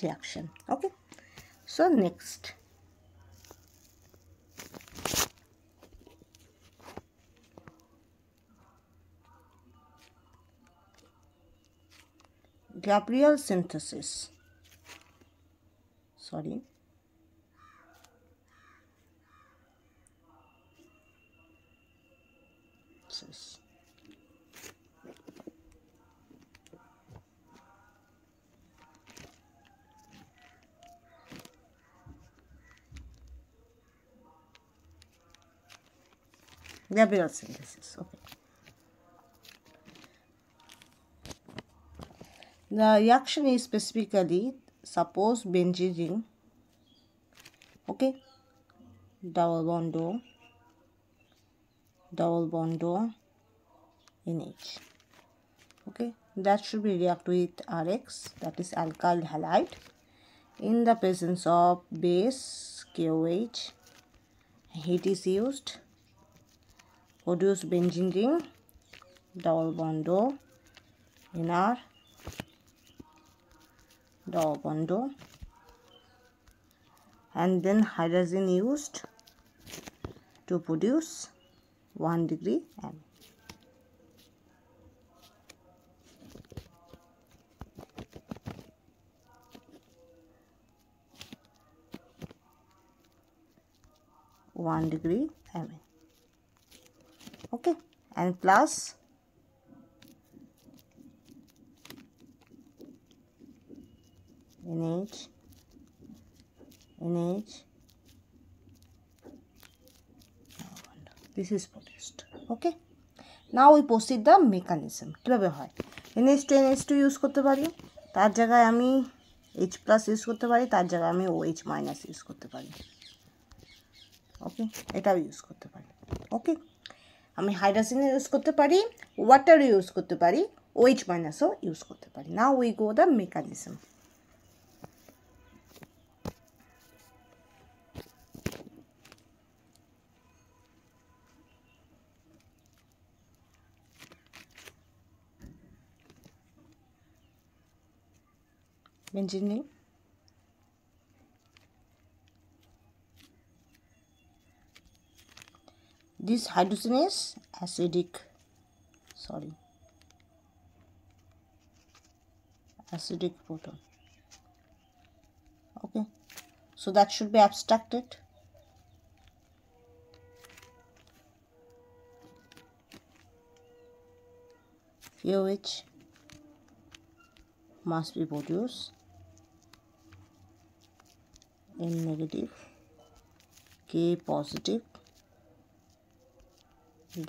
reaction. Okay, so next, Gabriel synthesis. Sorry. Gabriel synthesis. Okay. The reaction is specifically, suppose benzene ring, okay, double bond O, NH, okay, that should be react with RX, that is alkyl halide, in the presence of base KOH. Heat is used, produce benzene ring, double bond O, NR, double bond O, and then hydrogen used to produce 1 degree amine. amine. Okay, and plus NH, this is produced. Okay, now we proceed the mechanism. কিভাবে হয়, NH2 NH2 use করতে পারি, তার জায়গায় আমি H+ use করতে পারি, তার জায়গায় আমি OH- ইউজ করতে পারি। ওকে, এটাও ইউজ করতে পারি। ওকে, আমি হাইড্রোজেন ইউজ করতে পারি, ওয়াটার ইউজ করতে পারি, OH- ইউজ করতে পারি। নাও we go the mechanism. benzene ring, this hydrogen is acidic proton. Okay, so that should be abstracted. KOH must be produced, N negative, K positive,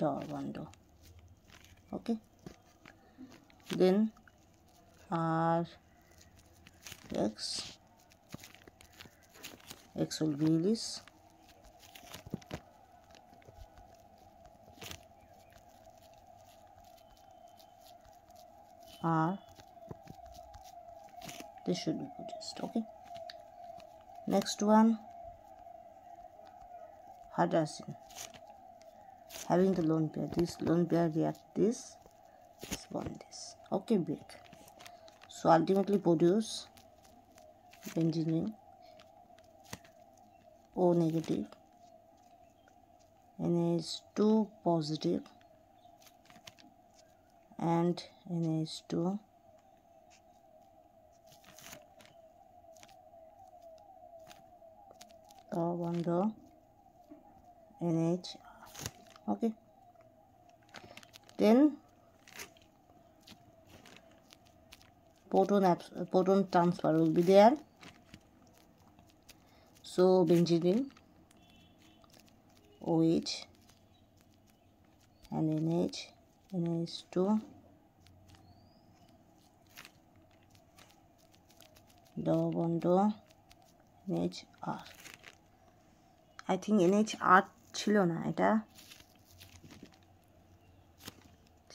double bond O. Okay, then X will be this, this should be produced. Okay, next one, hydrazine, having the lone pair, this lone pair react this bond this. Okay, break, so ultimately produce benzene ring, O negative, NH2 positive, and NH2 bond NH. Okay, then proton transfer will be there. So benzene ring, OH and NH, NH2, double bond NHR. I think NHR ছিল না এটা,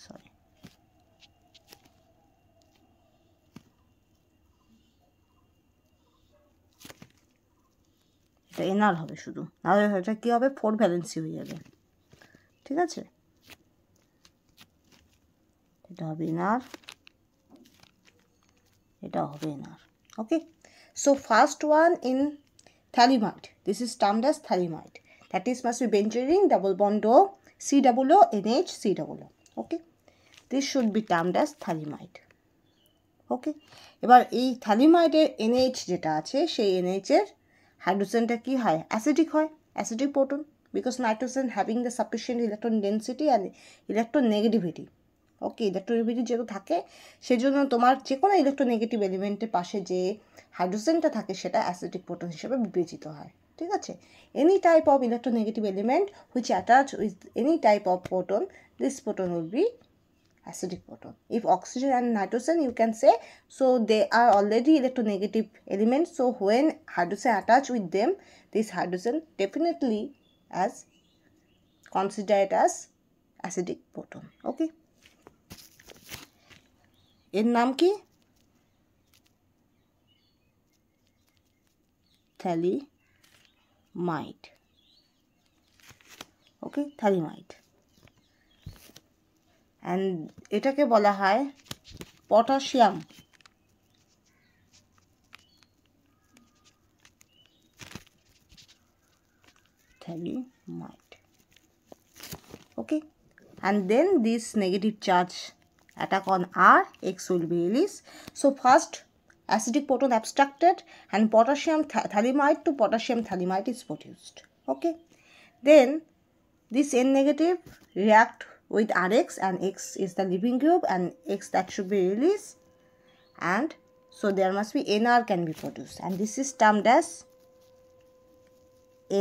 sorry, এটা NR হবে শুধু, নাহলে এটা কি হবে, 4 ভ্যালেন্সি হয়ে যাবে। ঠিক আছে, এটা হবে NR, এটা হবে NR। Okay, So first one in thalimide, this is termed as thalimide. That is must be benzene ring, double bond O, C double O, NH, C double O. Okay, this should be termed as thalimide. Okay, এবার এই থ্যালিমাইডের NH যেটা আছে সেই NH এর হাইড্রোজেনটা কি হয়, acidic হয়, acidic proton, because nitrogen having the sufficient electron density and electron negativity. Okay, electronegativity যেহেতু থাকে সেজন্য তোমার যে কোনো ইলেকট্রোনেগেটিভ এলিমেন্টের পাশে যে হাইড্রোজেনটা থাকে সেটা অ্যাসিডিক প্রোটন হিসেবে বিবেচিত হয়। ঠিক আছে, any type of electronegative element which attach with any type of proton, this proton will be acidic proton. If oxygen and nitrogen, you can say, so they are already electronegative elements, so when hydrogen attach with them, this hydrogen definitely as considered as acidic proton. Okay, এর নাম কি, thalimide. Okay, thalimide. and এটাকে বলা হয় potassium thalimide. Okay, and then this negative charge attack on R, X will be released. So first acidic proton abstracted and potassium thalimide to potassium thalimide is produced. Okay, then this N negative react with Rx and X is the leaving group and X that should be released, and so there must be NR can be produced, and this is termed as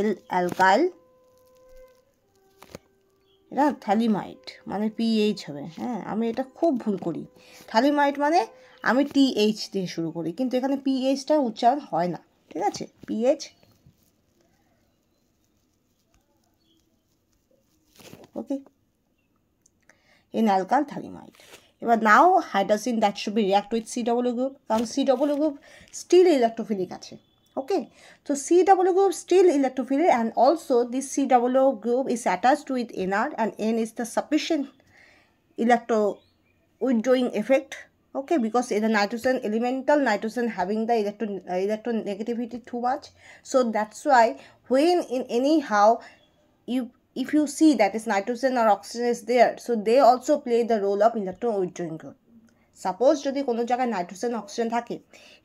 L-alkyl. এটা থ্যালিমাইড মানে pH হবে, হ্যাঁ আমি এটা খুব ভুল করি, থ্যালিমাইড মানে আমি TH দিয়ে শুরু করি, কিন্তু এখানে পিএইচটা উচ্চারণ হয় না, ঠিক আছে, PH. Okay, in alkyl thalimide. এবার now hydrogen that should be react with C double group, কারণ C double group still electrophilic আছে। ওকে, তো C double group still electrophilic and also this C double group is attached with NR and N is the sufficient electro withdrawing effect. Okay, because in the nitrogen, elemental nitrogen having the electronegativity too much, so that's why when in anyhow if you see that is nitrogen or oxygen is there, so they also play the role of electron withdrawing group. Suppose যদি কোনো জায়গায় nitrogen oxygen থাকে,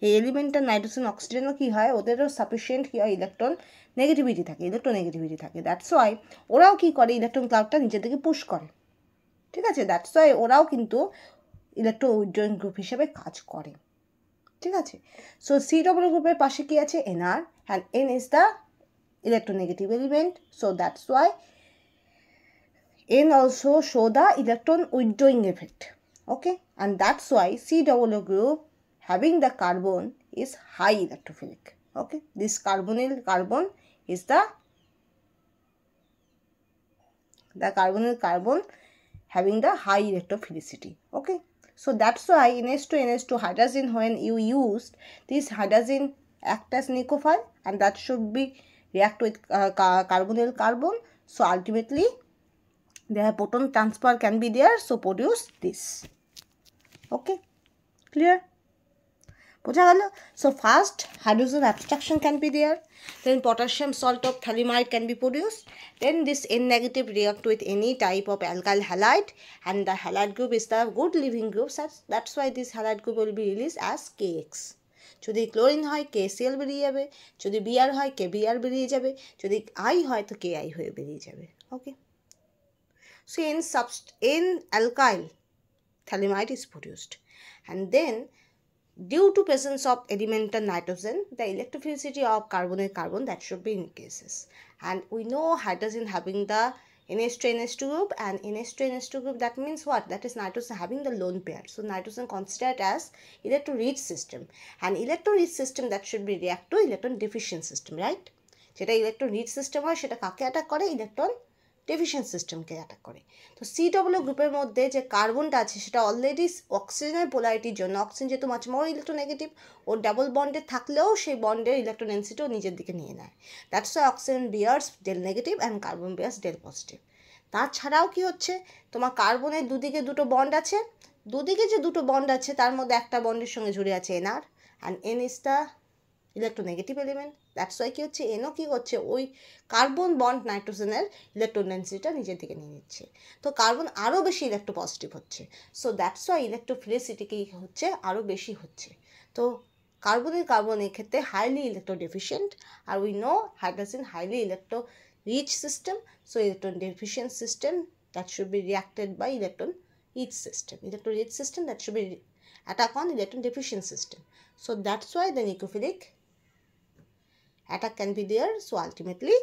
এই এলিমেন্টের nitrogen অক্সিজেনও কী হয়, ওদেরও sufficient কী হয়, electronegativity থাকে, দ্যাটস ওয়াই ওরাও কী করে, ইলেকট্রন ক্লাউডটা নিজের দিকে পুশ করে। ঠিক আছে, দ্যাটস ওয়াই ওরাও কিন্তু ইলেকট্রন উইথড্রয়িং গ্রুপ হিসেবে কাজ করে। ঠিক আছে, সো সি ডবল গ্রুপের পাশে কী আছে, NR, and N is the electronegative element, so that's why N also show the electron withdrawing effect. Okay, and that's why C double group having the carbon is high electrophilic. Okay, this carbonyl carbon is the carbonyl carbon having the high electrophilicity. Okay, so that's why NH2 hydrogen, when you used this hydrogen act as nucleophile and that should be react with carbonyl carbon, so ultimately their proton transfer can be there, so produce this. Okay, clear? বোঝা গেল? So first hydrogen abstraction can be there, then potassium salt of thalimide can be produced, then this N negative react with any type of alkyl halide and the halide group is the good leaving group, that's why this halide group will be released as KX. যদি chlorine হয় KCl বেরিয়ে যাবে, যদি Br হয় KBr বেরিয়ে যাবে, যদি I হয় তো KI হয়ে বেরিয়ে যাবে। ওকে, so in alkyl thalimide is produced, and then due to presence of elemental nitrogen, the electrophilicity of carbon that should be increases, and we know hydrogen having the NH2 group, and NH2 group, that means what, that is nitrogen having the lone pair, so nitrogen considered as electron-rich system, and electron-rich system that should be react to electron deficient system, right? যেটা electron-rich system হয় সেটা কাকে attack করে, electron ডেফিশিয়েন্ট সিস্টেমকে attack করে। তো C double গ্রুপের মধ্যে যে কার্বনটা আছে সেটা অলরেডি অক্সিজেনের পোলারিটির জন্য, অক্সিজেন যেহেতু মাছ মোর ইলেকট্রোনেগেটিভ, ও ডাবল বন্ডে থাকলেও সেই বন্ডের ইলেকট্রন ডেন্সিটিও নিজের দিকে নিয়ে নেয়, that's why oxygen bears delta negative and carbon bears delta positive. তাছাড়াও কি হচ্ছে, তোমার কার্বনের দুদিকে দুটো বন্ড আছে, দুদিকে যে দুটো বন্ড আছে তার মধ্যে একটা বন্ডের সঙ্গে জুড়ে আছে NR, and N is the electronegative element. That's why কী হচ্ছে, এনও কী করছে, ওই কার্বন বন্ড নাইট্রোজেনের ইলেকট্রন ডেন্সিটিটা নিজের দিকে নিয়ে নিচ্ছে, তো কার্বন আরও বেশি ইলেকট্রোপজিটিভ হচ্ছে। সো দ্যাটস ওয়াই ইলেকট্রোফিলিসিটি কী হচ্ছে, আরও বেশি হচ্ছে। তো কার্বন ক্ষেত্রে হাইলি ইলেকট্রোডেফিশিয়েন্ট, আর we know hydrogen highly electro rich system. So electron deficient system that should be reacted by electron rich system. Electron rich system that should be attack on electron deficient system. So that's why the nucleophilic attack can be there. So ultimately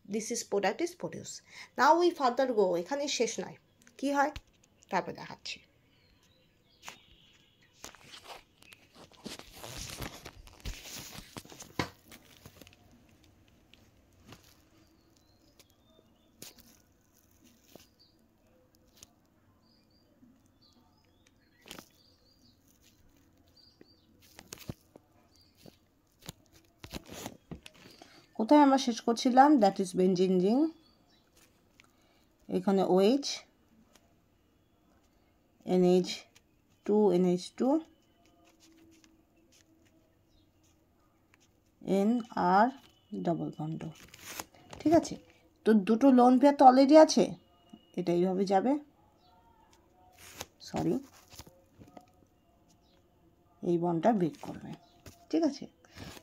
this product is produced. Now we further go. এখানে শেষ নয়, কি হয় তারপর দেখাচ্ছি। কোথায় আমরা শেষ করছিলাম, দ্যাট ইজ বেঞ্জিন রিং। এখানে OH, NH2, NH2, NR double bond. ঠিক আছে, তো দুটো লোন পেয়ার তো অলরেডি আছে, এটা এইভাবে যাবে, সরি এই বন্ডটা ব্রেক করবে। ঠিক আছে,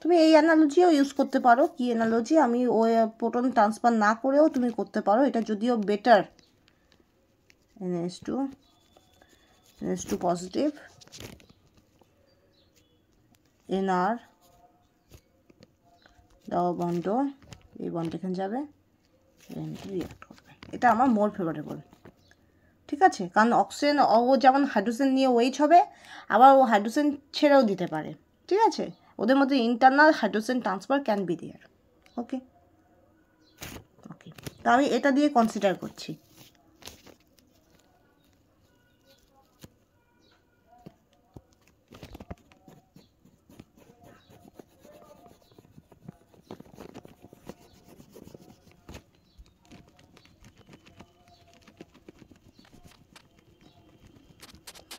তুমি এই অ্যানালজিও ইউজ করতে পারো। কি অ্যানালজি, আমি ওই প্রোটন ট্রান্সফার না করেও তুমি করতে পারো, এটা যদিও better. NH2 positive, NR double bond, এই বন্ড এখানে যাবে, রিঅ্যাক্ট করবে। এটা আমার মোর ফেভারেবল। ঠিক আছে, কারণ অক্সিজেন ও যেমন হাইড্রোজেন নিয়ে ওয়েট হবে, আবার ও হাইড্রোজেন ছেড়েও দিতে পারে। ঠিক আছে, ওদের মধ্যে internal hydrogen transfer can be there. Okay okay, তো আমি এটা দিয়ে কনসিডার করছি।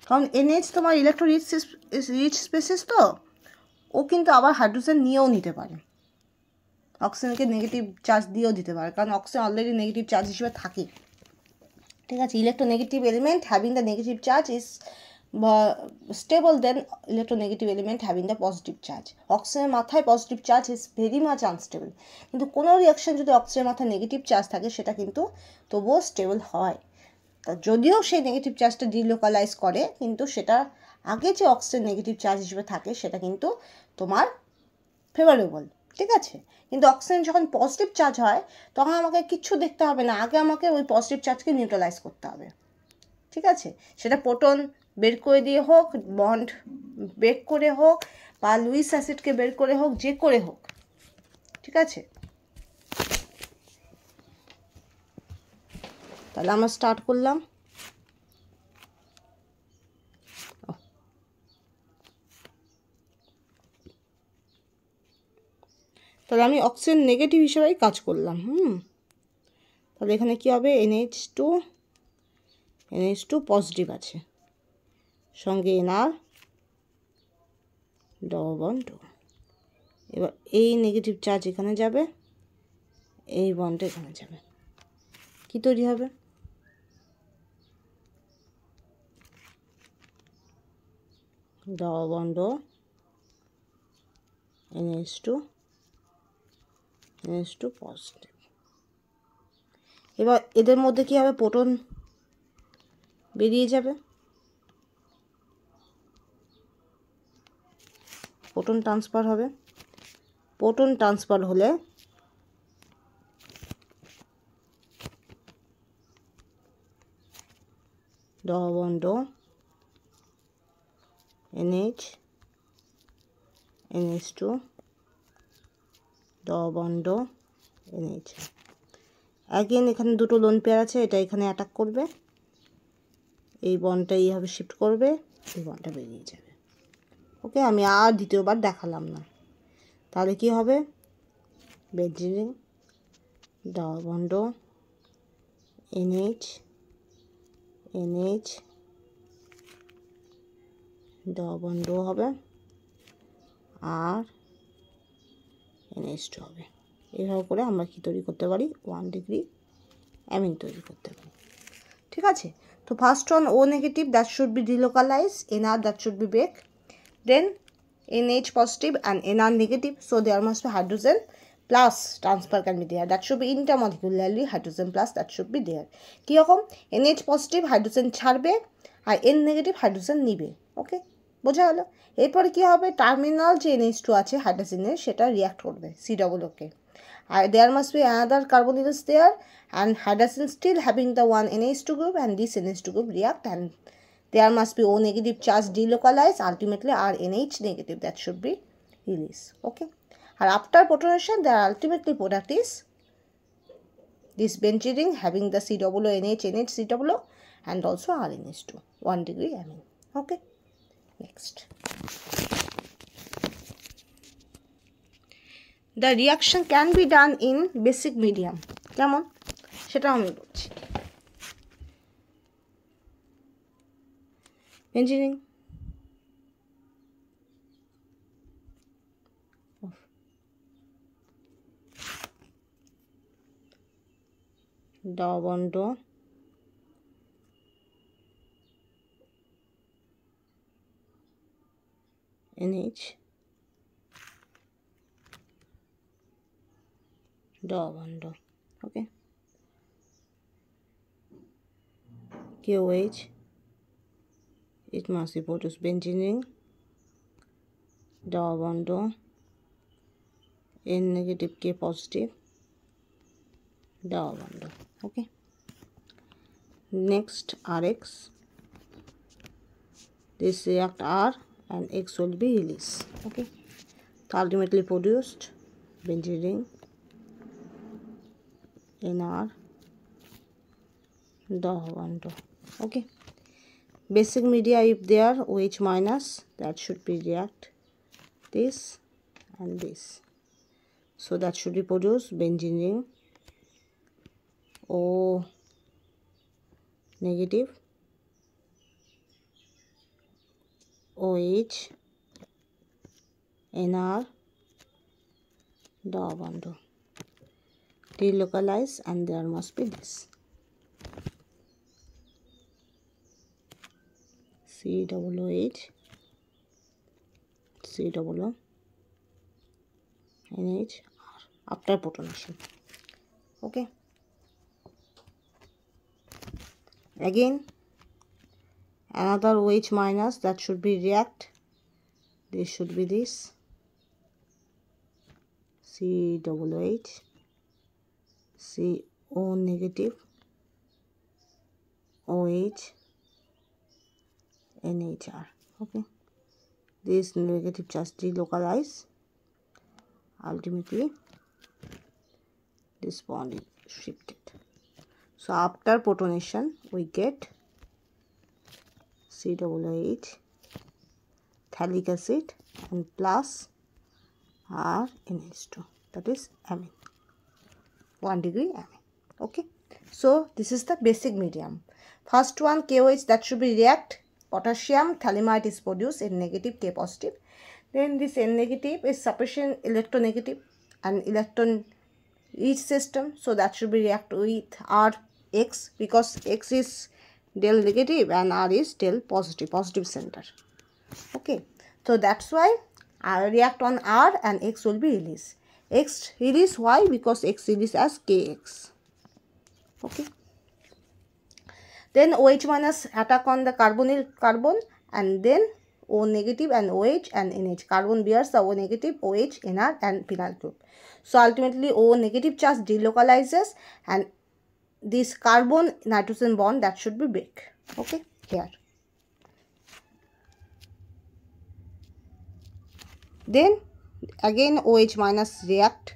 কারণ NH তোমার ইলেকট্রো রিচ স্পেসিস, তো ও কিন্তু আবার হাইড্রোজেন নিয়েও নিতে পারে, অক্সিজেনকে নেগেটিভ চার্জ দিয়েও দিতে পারে, কারণ অক্সিজেন অলরেডি নেগেটিভ চার্জ হিসেবে থাকে। ঠিক আছে, electronegative element having the negative charge is stable than electronegative element having the positive charge. অক্সিজেনের মাথায় positive charge is very much unstable, কিন্তু কোনো রিয়াকশন যদি অক্সিজেনের মাথায় নেগেটিভ চার্জ থাকে সেটা কিন্তু তবুও স্টেবল হয়। তা যদিও সেই নেগেটিভ চার্জটা ডিলোকালাইজ করে, কিন্তু সেটা আগে যে অক্সিজেন নেগেটিভ চার্জ হিসেবে থাকে সেটা কিন্তু তোমার ফেভারেবল। ঠিক আছে, কিন্তু অক্সিজেন যখন পজিটিভ চার্জ হয় তখন আমাকে কিচ্ছু দেখতে হবে না, আগে আমাকে ওই পজিটিভ চার্জকে নিউট্রালাইজ করতে হবে। ঠিক আছে, সেটা প্রোটন বের করে দিয়ে হোক, বন্ড ব্রেক করে হোক, বা লুইস অ্যাসিডকে বের করে হোক, যে করে হোক। ঠিক আছে, তাহলে আমরা স্টার্ট করলাম। তাহলে আমি অক্সিজেন নেগেটিভ হিসেবেই কাজ করলাম। তাহলে এখানে কি হবে, NH2 পজিটিভ আছে, সঙ্গে NR ডবল বন্ড। এবার এই নেগেটিভ চার্জ এখানে যাবে, এই বন্ড এখানে যাবে, কি তৈরি হবে, ডবল বন্ড NH2 পজিটিভ। এবার এদের মধ্যে কি হবে, প্রোটন বেরিয়ে যাবে, প্রোটন ট্রান্সফার হবে। প্রোটন ট্রান্সফার হলে double bond NH2 double bond NH। Again এখানে দুটো লোন পেয়ার আছে, এটা এখানে অ্যাটাক করবে, এই বন্ডটা এইভাবে শিফট করবে, এই বন্ডটা বেরিয়ে যাবে। ওকে, আমি আর দ্বিতীয়বার দেখালাম না। তাহলে কি হবে, benzene double bond NH double bond হবে, আর NH2 হবে। এইভাবে করে আমরা কি তৈরি করতে পারি 1 ডিগ্রি অ্যামিন তৈরি করতে পারি। ঠিক আছে, তো first one O negative that should B delocalized, NR that should be baked, then NH positive and NR negative, so there must be hydrogen plus transfer can be there, that should be intermolecularly hydrogen plus that should be there. কীরকম NH positive hydrogen ছাড়বে আর N negative hydrogen নিবে। ওকে, বোঝা গেল। এরপরে কী হবে, terminal যে NH2 আছে হাইড্রোজেনের সেটা রিয়াক্ট করবে C+কে, আর there must be another carbonyl is there and hydrogen still having the one NH2 group, and this NH2 group react and there must be O negative charge delocalized, ultimately R NH negative that should be released. Okay, and after protonation the ultimately product is this benzene ring having the COO NH NH COO and also RNH2 1 degree amine. Okay, next the reaction can be done in basic medium, কেমন সেটা আমি বলছি। benzene double bond NH double bond, okay, KOH, it must be produced benzene ring, double bond N negative K positive, double bond. Okay, next RX, this react R and X will be released. Okay, so ultimately produced benzene ring NR double bond. Okay, basic media if there OH minus that should be react this and this, so that should be produced benzene ring O negative OH NR double bond delocalize, and there must be this COOH COO NH R after protonation. Okay, again another OH minus that should be react, this should be this COOH CO negative OH NHR. Okay, this negative charge delocalize, ultimately this bond is shifted. So after protonation we get COOH phthalic acid and plus RNH2, that is amine, 1 degree amine. Okay, so this is the basic medium. First one KOH that should be react, potassium thalamide is produced, N negative K positive, then this N negative is sufficient electronegative and electron rich system, so that should be react with RX because X is del negative and R is del positive, positive center. Okay, so that's why I react on R and X will be released. X release, why? Because X release as KX. Okay, then OH minus attack on the carbonyl carbon, and then O negative and OH and NH. Carbon bears the O negative, OH, NR and phenyl group. So ultimately O negative charge delocalizes and this carbon nitrogen bond that should be break. Okay, here. Then again OH minus react,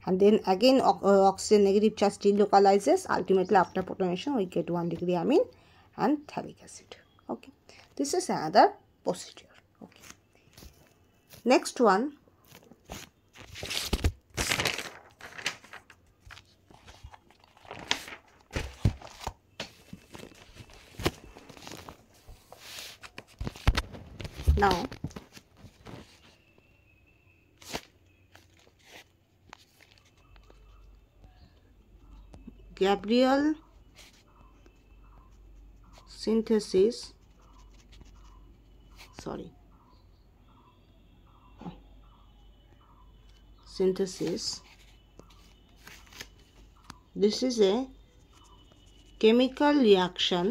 and then again oxygen negative charge delocalizes, ultimately after protonation we get 1 degree amine and phthalic acid. Okay, this is another procedure. Okay, next one, now Gabriel synthesis, this is a chemical reaction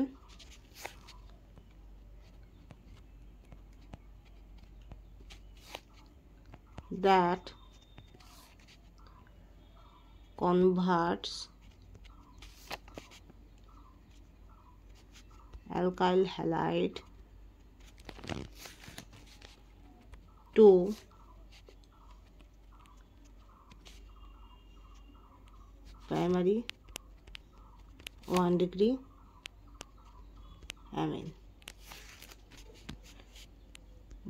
that converts alkyl halide to primary 1-degree amine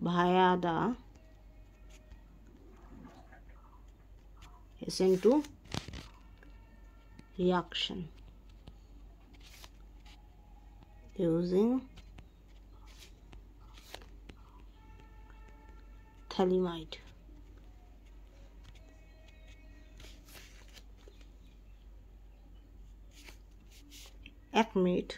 via the SN2 reaction using phthalimide. এক minute,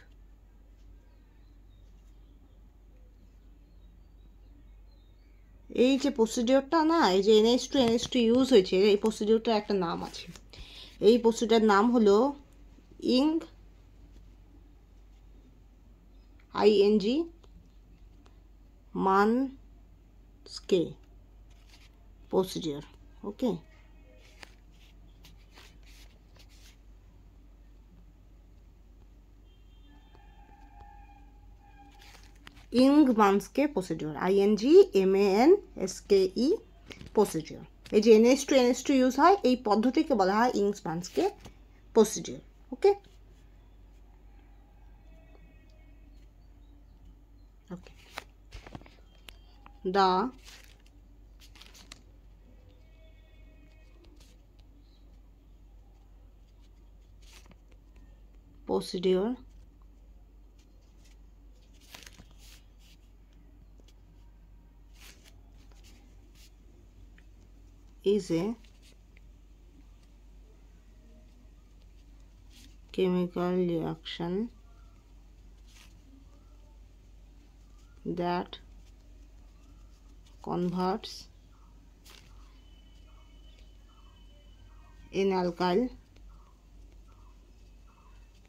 এই যে প্রসিডিওরটা না, এই যে NH2 use হয়েছে, এই প্রসিডিওরটার একটা নাম আছে। এই প্রসিডিওরটার নাম হলো ING Manske procedure. Okay, Ingmanske procedure, INGMANSKE procedure. এই যে NH2 ইউজ হয়, এই পদ্ধতিকে বলা হয় Ingmanske procedure. Okay, okay, the procedure is a chemical reaction that converts an alkyl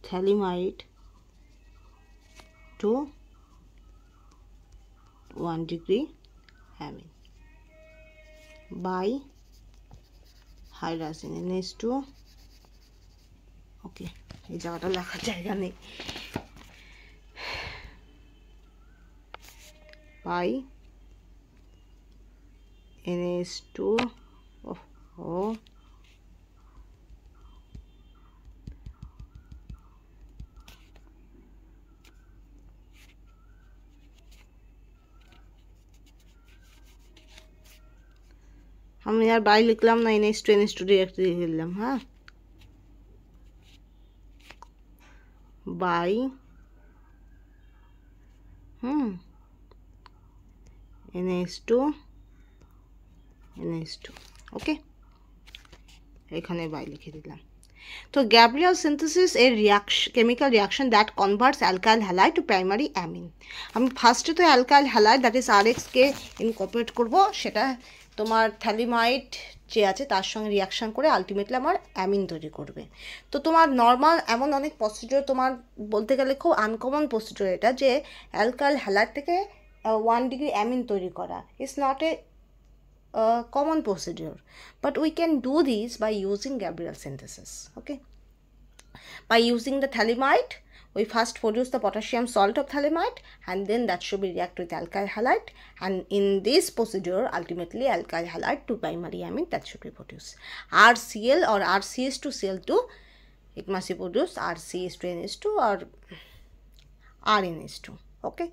phthalimide to 1-degree amine by hydrazine NH2। ওকে, এই জায়গাটা লেখার জায়গা নেই। by NH2 আমি আর বাই লিখলাম না, NH2 ডিরেক্ট লিখে দিলাম। হ্যাঁ, বাই NH2 ওকে, এখানে বাই লিখে দিলাম। তো Gabriel synthesis এর chemical reaction that converts alkyl halide to primary amine। আমি ফার্স্টে তো alkyl halide that is RH K incorporate করব, সেটা তোমার থ্যালিমাইড যে আছে তার সঙ্গে রিয়াকশান করে আলটিমেটলি আমার অ্যামিন তৈরি করবে। তো তোমার নর্মাল এমন অনেক প্রসিডিওর তোমার বলতে গেলে খুব আনকমন প্রসিডিওর এটা, যে অ্যালকাইল হ্যালাইড থেকে 1-degree অ্যামিন তৈরি করা is not A common procedure, but we can do this by using Gabriel synthesis. Okay, by using the phthalimide, we first produce the potassium salt of phthalimide, and then that should be react with alkyl halide, and in this procedure ultimately alkyl halide to primary amine that should be produced. RCl or RCH2Cl2, it must be produced RCH2NH2 or RNH2. Okay,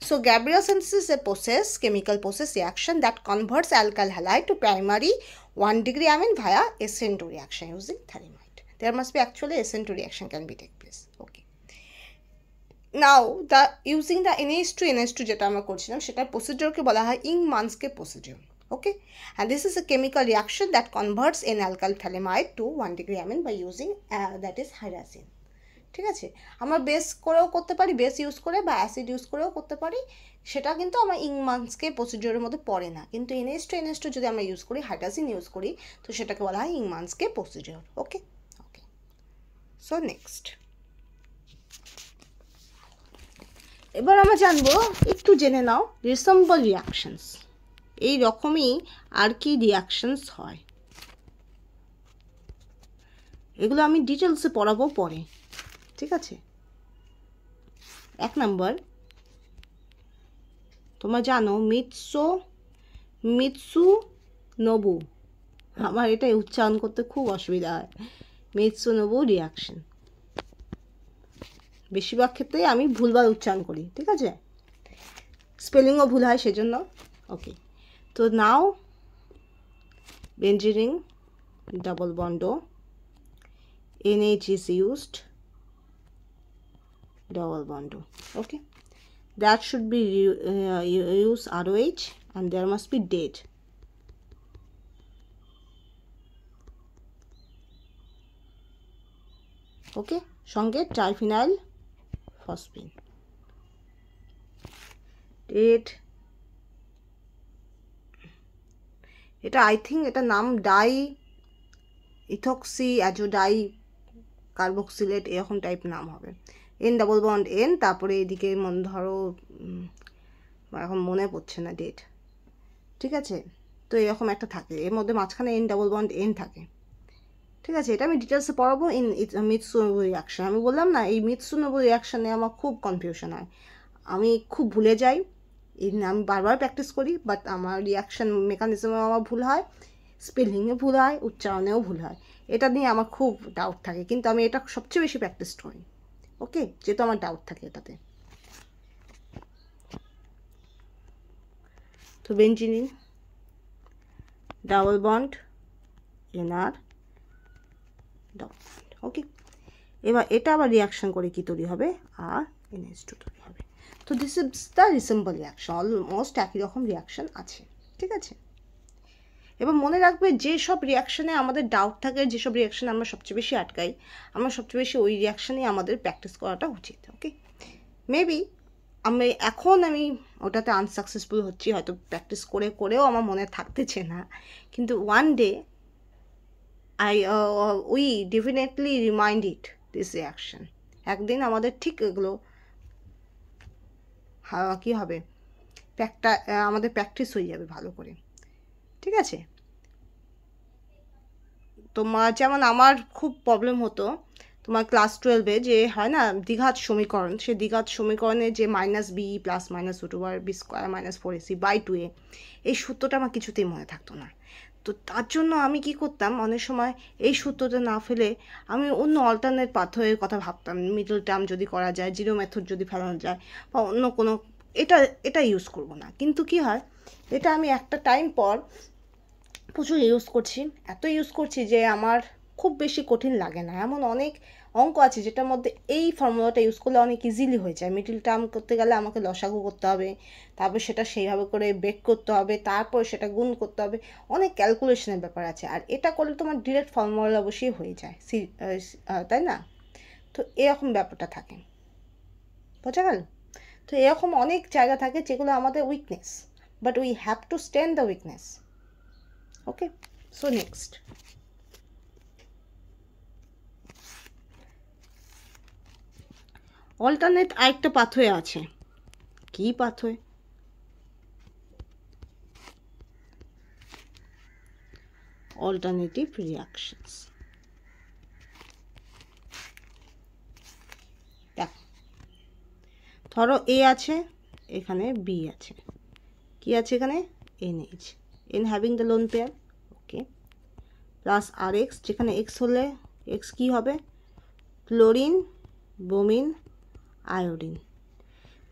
so Gabriel synthesis is a process, chemical process reaction that converts alkyl halide to primary 1-degree amine via SN2 reaction using phthalimide. There must be actually SN2 reaction can be take place. Okay, now the using the NH2 যেটা আমরা করছিলাম সেটার প্রসিডিওরকে বলা হয় Ingmanske procedure. Okay, and this is a chemical reaction that converts an alkyl phthalimide to 1-degree amine by using that is hydrazine. ঠিক আছে, আমরা base করেও করতে পারি, বেস ইউজ করে বা অ্যাসিড ইউজ করেও করতে পারি, সেটা কিন্তু আমার ইংমান্সকে প্রসিডিওরের মধ্যে পড়ে না। কিন্তু NH2 যদি আমরা ইউজ করি, হাইড্রাজিন ইউজ করি, তো সেটাকে বলা হয় ইংমান্সকে procedure. Okay okay, so next এবার আমরা জানবো, একটু জেনে নাও রিসেম্বল রিয়াকশনস। এই রকমই আর কি রিয়াকশনস হয়, এগুলো আমি ডিটেলসে পড়াবো পরে। ঠিক আছে, 1 নম্বর, তোমরা জানো মিৎসুনোবু, আমার এটাই উচ্চারণ করতে খুব অসুবিধা হয়, মিৎসুনোবু রিয়াকশন। বেশিরভাগ ক্ষেত্রে আমি ভুলভাল উচ্চারণ করি, ঠিক আছে, স্পেলিংও ভুল হয় সেজন্য। ওকে, তো নাও benzene double bond O, NH is used, double bond O. Okay, that should be use ROH, and there must be date. Okay, সঙ্গে ট্রাইফিনাইল ফসফিন। date, এটা আই থিঙ্ক এটা নাম ডাই ইথক্সি অ্যাজোডাই কার্বক্সিলেট এরকম টাইপ নাম হবে। N ডাবল বন্ড N, তারপরে এদিকে ধরো এখন মনে পড়ছে না ডেট, ঠিক আছে, তো এরকম একটা থাকে, এর মধ্যে মাঝখানে N ডাবল বন্ড N থাকে। ঠিক আছে, এটা আমি ডিটেলসে পড়াবো ইন মিৎসুনোবু রিয়াকশন। আমি বললাম না, এই মিৎসুনোবু রিয়াকশানে আমার খুব কনফিউশন হয়, আমি খুব ভুলে যাই, আমি বারবার প্র্যাকটিস করি, বাট আমার রিয়াকশান মেকানিজমে আমার ভুল হয়, স্পেলিংয়ে ভুল হয়, উচ্চারণেও ভুল হয়, এটা নিয়ে আমার খুব ডাউট থাকে, কিন্তু আমি এটা সবচেয়ে বেশি প্র্যাকটিস করি। ওকে, যেহেতু আমার ডাউট থাকে এটাতে। তো বেঞ্জিনিন double bond NR double bond. Okay, এবার এটা আবার রিয়াকশন করে কি তৈরি হবে, আর NH2 তৈরি হবে। তো this is the resemble reaction, almost একই রকম রিয়াকশন আছে। ঠিক আছে, এবার মনে রাখবে যেসব রিয়াকশানে আমাদের ডাউট থাকে, যেসব রিয়াকশানে আমরা সবচেয়ে বেশি আটকাই, আমরা সবচেয়ে বেশি ওই রিয়াকশানেই আমাদের প্র্যাকটিস করাটা উচিত। ওকে, মেবি আমি ওটাতে আনসাকসেসফুল হচ্ছি, হয়তো প্র্যাকটিস করেও আমার মনে থাকতেছে না, কিন্তু one day we definitely remind it this reaction. একদিন আমাদের ঠিক এগুলো কী হবে, আমাদের প্র্যাকটিস হয়ে যাবে ভালো করে। ঠিক আছে, তোমার যেমন আমার খুব প্রবলেম হতো তোমার ক্লাস 12-এ, যে হয় না দ্বিঘাত সমীকরণ, সে দ্বিঘাত সমীকরণে যে -b plus -√b² - 4ac by 2a, এই সূত্রটা আমার কিছুতেই মনে থাকতো না। তো তার জন্য আমি কি করতাম, অনেক সময় এই সূত্রটা না ফেলে আমি অন্য অল্টারনেট পাথওয়ের কথা ভাবতাম, মিডল টার্ম যদি করা যায়, জিরো মেথড যদি ফেলানো যায়, বা অন্য কোনো, এটা ইউজ করব না। কিন্তু কি হয়, এটা আমি একটা টাইম পর প্রচুর ইউজ করছি, এত ইউজ করছি যে আমার খুব বেশি কঠিন লাগে না। এমন অনেক অঙ্ক আছে যেটার মধ্যে এই ফর্মুলাটা ইউজ করলে অনেক ইজিলি হয়ে যায়। মিডল টার্ম করতে গেলে আমাকে লসাগু করতে হবে, তারপর সেটা সেইভাবে করে বেক করতে হবে, তারপর সেটা গুণ করতে হবে, অনেক ক্যালকুলেশনের ব্যাপার আছে। আর এটা করলে তোমার ডিরেক্ট ফর্মুলা বসেই হয়ে যায়, তাই না? তো এরকম ব্যাপারটা থাকে, বোঝা গেল? তো এরকম অনেক জায়গা থাকে যেগুলো আমাদের weakness, but we have to stand the weakness. Okay, so next alternate আরেকটা পাথওয়ে আছে। কি পাথওয়ে? Alternative reactions. দেখো, ধরো এ আছে, এখানে বি আছে, কি আছে এখানে, NH, N having the lone pair, okay, plus RX, যেখানে X হলে X কি হবে, ক্লোরিন, ব্রোমিন, আয়োডিন।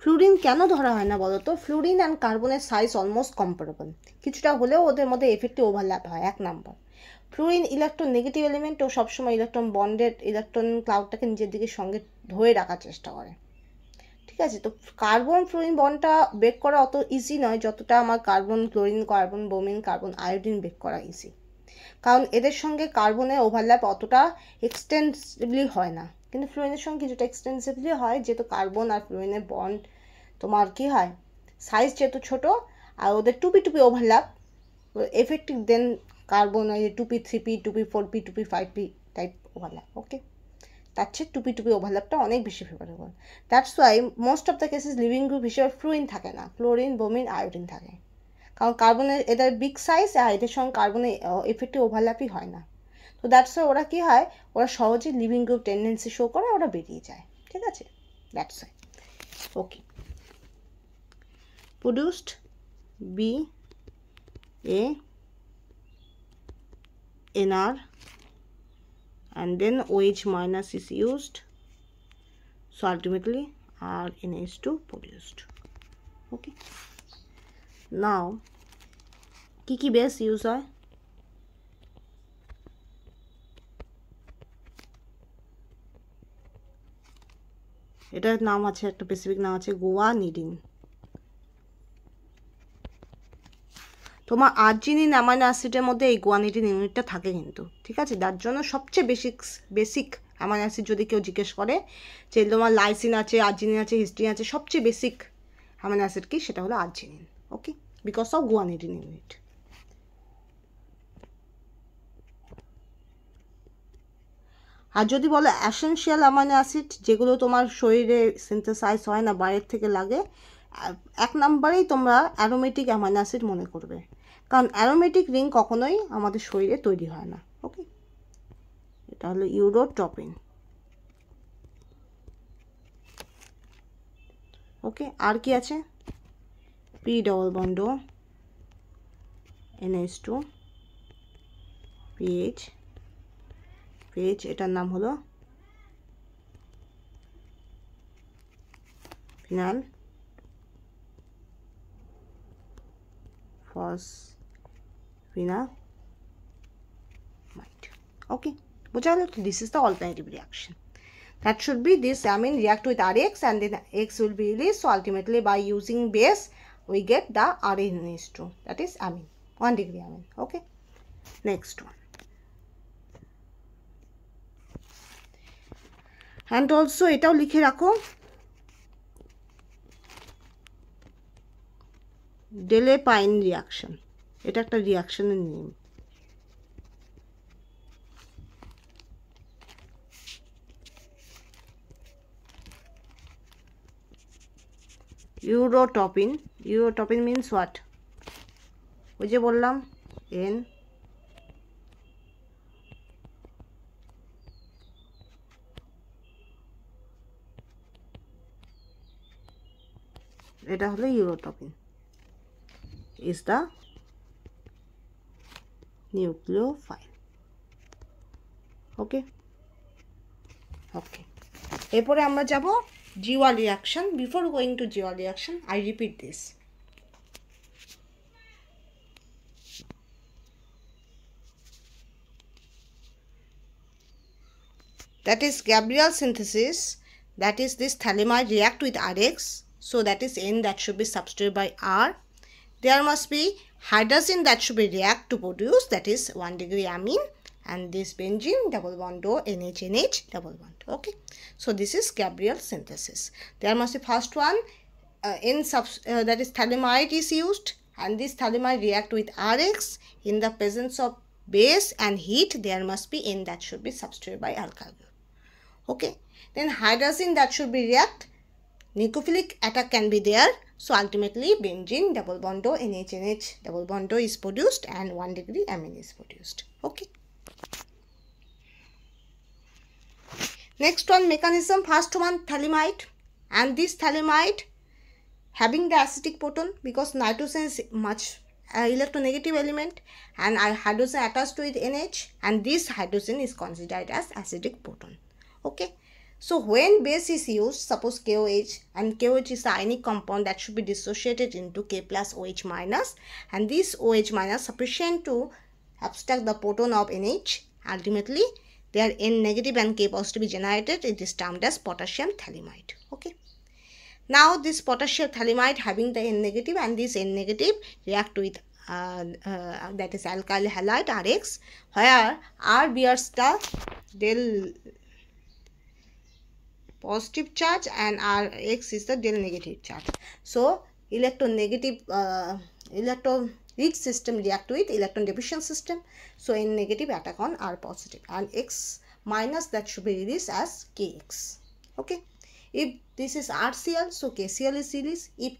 ফ্লুরিন কেন ধরা হয় না বলো তো? ফ্লুরিন অ্যান্ড কার্বনের সাইজ অলমোস্ট কম্পারেবল, কিছুটা হলেও ওদের মধ্যে এফেক্টিভ ওভারল্যাপ হয়। 1 নম্বর, ফ্লুরিন ইলেকট্রন নেগেটিভ এলিমেন্ট, ও সবসময় ইলেকট্রন বন্ডেড ইলেকট্রন ক্লাউডটাকে নিজের দিকে সঙ্গে ধরে রাখার চেষ্টা করে। ঠিক ঠিক আছে। তো কার্বন ফ্লোরিন বন্ডটা ব্রেক করা অত ইজি নয় যতটা আমার carbon chlorine, carbon bromine, carbon iodine break করা ইজি, কারণ এদের সঙ্গে কার্বনের ওভারল্যাপ অতটা এক্সটেন্সিভলি হয় না, কিন্তু ফ্লোরিনের সঙ্গে কিছুটা এক্সটেন্সিভলি হয়, যেহেতু কার্বন আর ফ্লোরিনের বন্ড তোমার কী হয়, সাইজ যেহেতু ছোটো আর ওদের টুপি ওভারল্যাপ এফেক্টিভ দেন কার্বন টুপি 3p, টুপি 4p, টুপি 5p টাইপ ওভারল্যাপ। ওকে, তার চেয়ে টুপি ওভারল্যাপটা অনেক বেশি favourable. That's why most of the cases living group হিসেবে ফ্লোরিন থাকে না, ক্লোরিন, ব্রোমিন, আয়োডিন থাকে, কারণ কার্বনের এদের বিগ সাইজ আর এদের সঙ্গে কার্বনের এফেক্টিভ ওভারল্যাপই হয় না। তো দ্যাটস ওয়াই ওরা কী হয়, ওরা সহজে লিভিং গ্রুপ টেন্ডেন্সি শো করে, ওরা বেরিয়ে যায়। ঠিক আছে, that's why. Okay, produced by a NR and then OH minus is used, so ultimately RNH2 produced. Okay, now কি বেস ইউজ হয়, এটার নাম আছে, একটা স্পেসিফিক নাম আছে গুয়ানিডিন। তোমার আর্জিনিন অ্যামাইনো অ্যাসিডের মধ্যে এই গুয়ানিডিন ইউনিটটা থাকে কিন্তু, ঠিক আছে। তার জন্য সবচেয়ে বেসিক অ্যামাইনো অ্যাসিড যদি কেউ জিজ্ঞেস করে যে তোমার লাইসিন আছে, আর্জিনিন আছে, হিস্টিন আছে, সবচেয়ে বেসিক অ্যামাইনো অ্যাসিড কি, সেটা হলো arginine. Okay, because of guanidine unit. আর যদি বলো অ্যাসেনশিয়াল অ্যামাইনো অ্যাসিড, যেগুলো তোমার শরীরে সিনথেসাইজ হয় না, বাইরের থেকে লাগে, এক নম্বরেই তোমরা অ্যারোমেটিক অ্যামাইনো অ্যাসিড মনে করবে, কারণ অ্যারোমেটিক রিং কখনোই আমাদের শরীরে তৈরি হয় না। ওকে, এটা হলো ইউরোট্রপিন। ওকে, আর কি আছে, পি ডবল বন্ড ও NH2 PH, এটার নাম হলো ফিনাইল phosphonamide. Okay, বোঝা গেল? তো this is the alternative reaction. That should be this amine react with RX and then X will be released. So ultimately by using base we get the RNH2, that is amine, 1 degree amine. Okay, next one. And also এটাও লিখে রাখো, ডেলেপাইন reaction, এটা একটা রিয়াকশনের name. ইউরোটপিন means what, ওই যে বললাম N এটা হলো ইউরোটপিন, is the nucleophile. ওকে, এরপরে আমরা যাব Gewald reaction. Before going to Gewald reaction I repeat this, that is Gabriel synthesis, that is this phthalimide react with RX, so that is N that should be substituted by R. There must be hydrogen that should be react to produce, that is 1 degree amine, and this benzene double bond O NH double bond. Okay, so this is Gabriel synthesis. There must be first one that is phthalimide is used, and this phthalimide react with RX. In the presence of base and heat, there must be N that should be substituted by alkyl group. Okay, then hydrogen that should be react, nucleophilic attack can be there, so ultimately benzene double bond O NH double bond O is produced and 1 degree amine is produced. Okay, next one mechanism, first one phthalimide, and this phthalimide having the acidic proton, because nitrogen is much electronegative element and hydrogen attached with NH, and this hydrogen is considered as acidic proton. Okay, so when base is used, suppose KOH, and KOH is the ionic compound that should be dissociated into K plus OH minus, and this OH minus sufficient to abstract the proton of NH. Ultimately their N negative and K positive is generated. It is termed as potassium phthalimide. Okay, Now this potassium thalamide having the N negative, and this N negative react with that is alkyl halide Rx, where R bears the del positive charge and Rx is the del negative charge. So electronegative electron rich system react with electron deficient system. So N negative attack on R positive, and X minus that should be released as Kx. Okay. If this is RCl, so KCl is released. If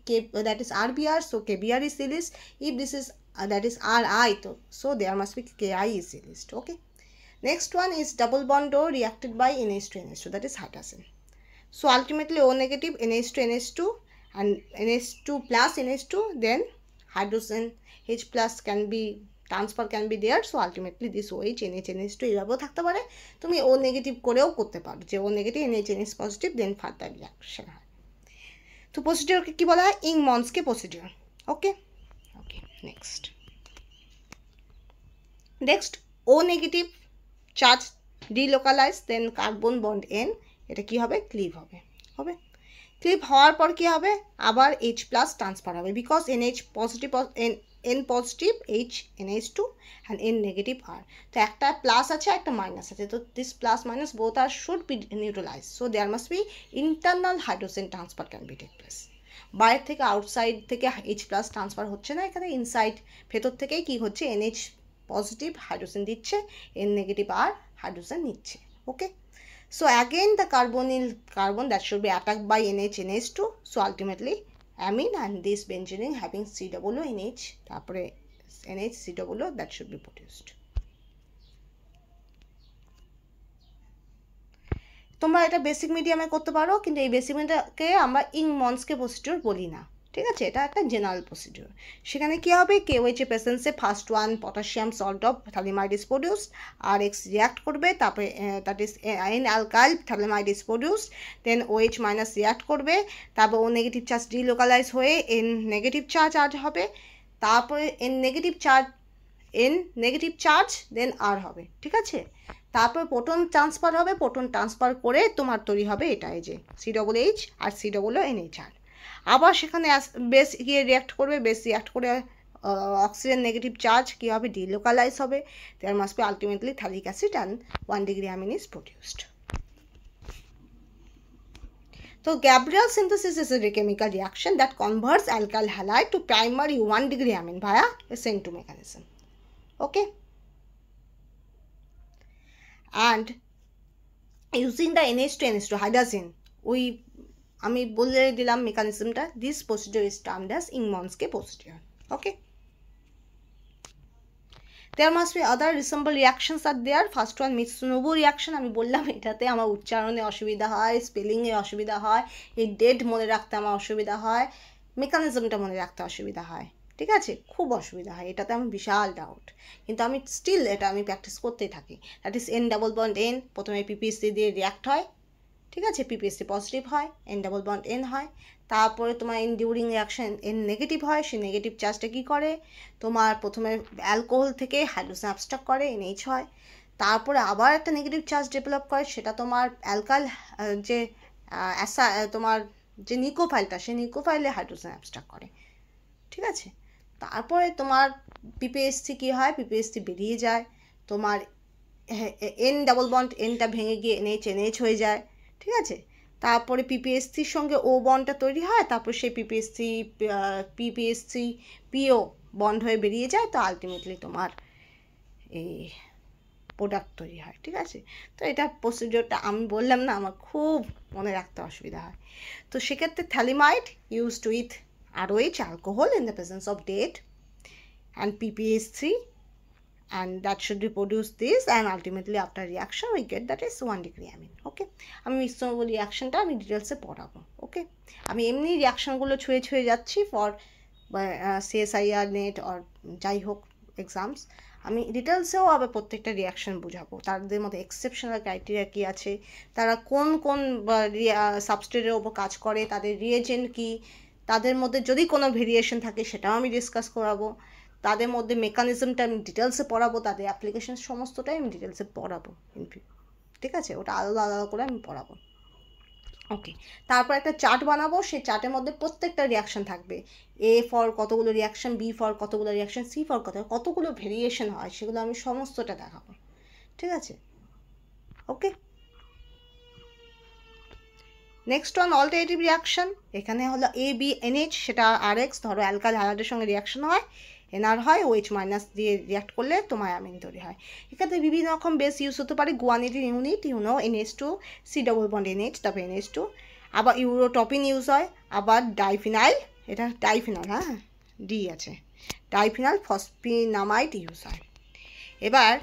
that is RBr, so KBr is released. If this is that is Ri, so there must be Ki is released. Okay. Next one is double bond O reacted by NH2 NH2, that is hydrazine. So ultimately O negative NH2 NH2 and NH2 plus NH2, then hydrogen H plus can be transfer can be there. So ultimately this OH NH NH2 এভাবেও থাকতে পারে, তুমি ও negative করেও করতে পারো, যে ও negative NH NH positive, দেন further reaction হয়। তো প্রসিডিওরকে কী বলা হয়? ইংমন্সকে প্রসিডিওর। ওকে ওকে নেক্সট ও নেগেটিভ চার্জ ডিলোকালাইজ, দেন কার্বন বন্ড N, এটা কি হবে? ক্লিভ হবে। ক্লিভ হওয়ার পর কী হবে? আবার H প্লাস ট্রান্সফার হবে, because NH positive N positive H NH2 and N negative R। তো একটা প্লাস আছে একটা মাইনাস আছে, তো this plus minus both are should be neutralise. So there must be internal hydrogen transfer can be take place. বাইরে থেকে outside থেকে H plus transfer হচ্ছে না, এখানে ইনসাইড ভেতর থেকেই কি হচ্ছে? NH পজিটিভ হাইড্রোজেন দিচ্ছে, N নেগেটিভ R হাইড্রোজেন নিচ্ছে। ওকে। So again the carbon that should be attacked by NH NH2, so ultimately amine and this benzene having COONH, তারপরে NH COO that should be produced. তোমরা এটা basic মিডিয়ামে করতে পারো, কিন্তু এই বেসিক মিডিয়ামকে আমরা ইংমন্সকে প্রসিডিওর বলি না, ঠিক আছে? এটা একটা জেনারেল প্রসিডিওর। সেখানে কী হবে? KOH এর প্রেজেন্সে first one potassium salt of phthalimide is produced, RX react করবে, তারপরে that is N alkyl phthalimide is produced, then OH minus react করবে, তারপর ও নেগেটিভ চার্জ ডিলোকালাইজ হয়ে N নেগেটিভ চার্জ হবে, তারপরে N negative charge then R হবে, ঠিক আছে? তারপর প্রোটন ট্রান্সফার হবে, প্রোটন ট্রান্সফার করে তোমার তৈরি হবে এটা, এই যে COOH আর COONHR। আবার সেখানে বেস গিয়ে রিয়াক্ট করবে, বেস রিয়াক্ট করে অক্সিজেন নেগেটিভ চার্জ কী হবে? ডিলোকালাইজ হবে, there must be ultimately phthalic acid and 1 degree amine is produced. So Gabriel synthesis is a chemical reaction that converts alkyl halide to primary 1 degree amine via a SN2 mechanism. Okay. And using the NH2 NH2 hydrazine, আমি বলে দিলাম মেকানিজমটা, this procedure is termed as Ingmanske procedure. Okay. There must be other resemble reactions are there. First one Mitsunobu reaction, আমি বললাম এটাতে আমার উচ্চারণে অসুবিধা হয়, স্পেলিংয়ে অসুবিধা হয়, এই ডেট মনে রাখতে আমার অসুবিধা হয়, মেকানিজমটা মনে রাখতে অসুবিধা হয়, ঠিক আছে? খুব অসুবিধা হয়, এটাতে আমি বিশাল ডাউট, কিন্তু আমি স্টিল এটা আমি প্র্যাকটিস করতেই থাকি। That is N double bond N, প্রথমে PPSC দিয়ে রিয়াক্ট হয়, ঠিক আছে? PPSC পজিটিভ হয়, N ডাবল বন্ড N হয়, তারপরে তোমার ডিউরিং রিয়াকশন N নেগেটিভ হয়, সেই নেগেটিভ চার্জটা কী করে? তোমার প্রথমে অ্যালকোহল থেকে হাইড্রোজেন অ্যাবস্ট্রাক্ট করে, NH হয়, তারপরে আবার একটা নেগেটিভ চার্জ ডেভেলপ করে, সেটা তোমার অ্যালকাইল যে তোমার যে নিকোফাইলটা, সেই নিকোফাইলে হাইড্রোজেন অ্যাবস্ট্রাক্ট করে, ঠিক আছে? তারপরে তোমার PPSC কী হয়? PPSC বেরিয়ে যায়, তোমার N ডাবল বন্ড Nটা ভেঙে গিয়ে NH হয়ে যায়, ঠিক আছে? তারপরে PPSCর সঙ্গে O বন্ডটা তৈরি হয়, তারপর সেই PPSC PO বন্ড হয়ে বেরিয়ে যায়, তো আলটিমেটলি তোমার এই প্রোডাক্ট তৈরি হয়, ঠিক আছে? তো এটা প্রসিডিওরটা আমি বললাম না, আমার খুব মনে রাখতে অসুবিধা হয়। তো সেক্ষেত্রে phthalimide used with ROH alcohol in the presence of date and PPSC, and that should reproduce this, and ultimately after reaction we get that is 1 degree amine. ওকে, আমি মিশ্রণ রিয়াকশনটা আমি ডিটেলসে পড়াবো। ওকে, আমি এমনি রিয়াকশনগুলো ছুঁয়ে ছুঁয়ে যাচ্ছি ফর CSIR নেট অর যাই হোক এক্সামস, আমি ডিটেলসেও আবার প্রত্যেকটা রিয়াকশন বোঝাবো, তাদের মধ্যে এক্সেপশনাল ক্রাইটেরিয়া কী আছে, তারা কোন কোন সাবস্ট্রেটের ওপর কাজ করে, তাদের রিয়েজেন্ট কী, তাদের মধ্যে যদি কোনো ভেরিয়েশন থাকে সেটাও আমি ডিসকাস করাবো, তাদের মধ্যে মেকানিজমটা আমি ডিটেলসে পড়াবো, তাদের অ্যাপ্লিকেশন সমস্তটাই আমি ডিটেলসে পড়াবো, ঠিক আছে? ওটা আলাদা আলাদা করে আমি পড়াবো। ওকে, তারপর একটা চার্ট বানাবো, সেই চার্টের মধ্যে প্রত্যেকটা রিয়াকশন থাকবে, এ ফর কতগুলো রিয়াকশন, বি ফর কতগুলো রিয়াকশন, সি ফর কতগুলো ভেরিয়েশন হয়, সেগুলো আমি সমস্তটা দেখাবো, ঠিক আছে? ওকে, নেক্সট ওয়ান অল্টারনেটিভ রিয়াকশন। এখানে হলো এ বি এনএইচ, সেটা আর এক্স, ধরো অ্যালকাইল হ্যালাইডের সঙ্গে রিয়াকশন হয়, এনআর হয়, ওএইচ মাইনাস দিয়ে রিয়াক্ট করলে তোমার অ্যামিন তৈরি হয়। এখানে বিভিন্ন রকম বেস ইউজ হতে পারে, guanidine unit, you know NH two, C double bond NH, তারপর এনএইচ টু, আবার ইউরোটপিন ইউজ হয়, আবার ডাইফিনাইল, এটা ডাইফিনাল, হ্যাঁ ডি আছে, ডাইফিনাল ফসফিনামাইড ইউজ হয়। এবার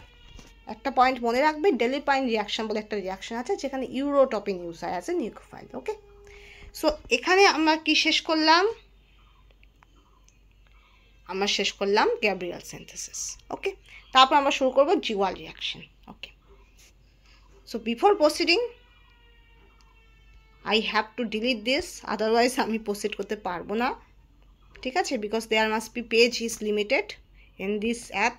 একটা পয়েন্ট মনে রাখবে, ডেলিপাইন রিয়াকশন বলে একটা রিয়াকশন আছে যেখানে ইউরোটপিন ইউজ হয় as a nucleophile. Okay, so এখানে আমরা কি শেষ করলাম, আমরা শেষ করলাম গ্যাব্রিয়াল সিনথেসিস। ওকে, তারপর আমরা শুরু করব Gewald reaction. Okay, so before proceeding I have to delete this, otherwise আমি প্রসিড করতে পারবো না, ঠিক আছে? Because there must be page is limited in this app.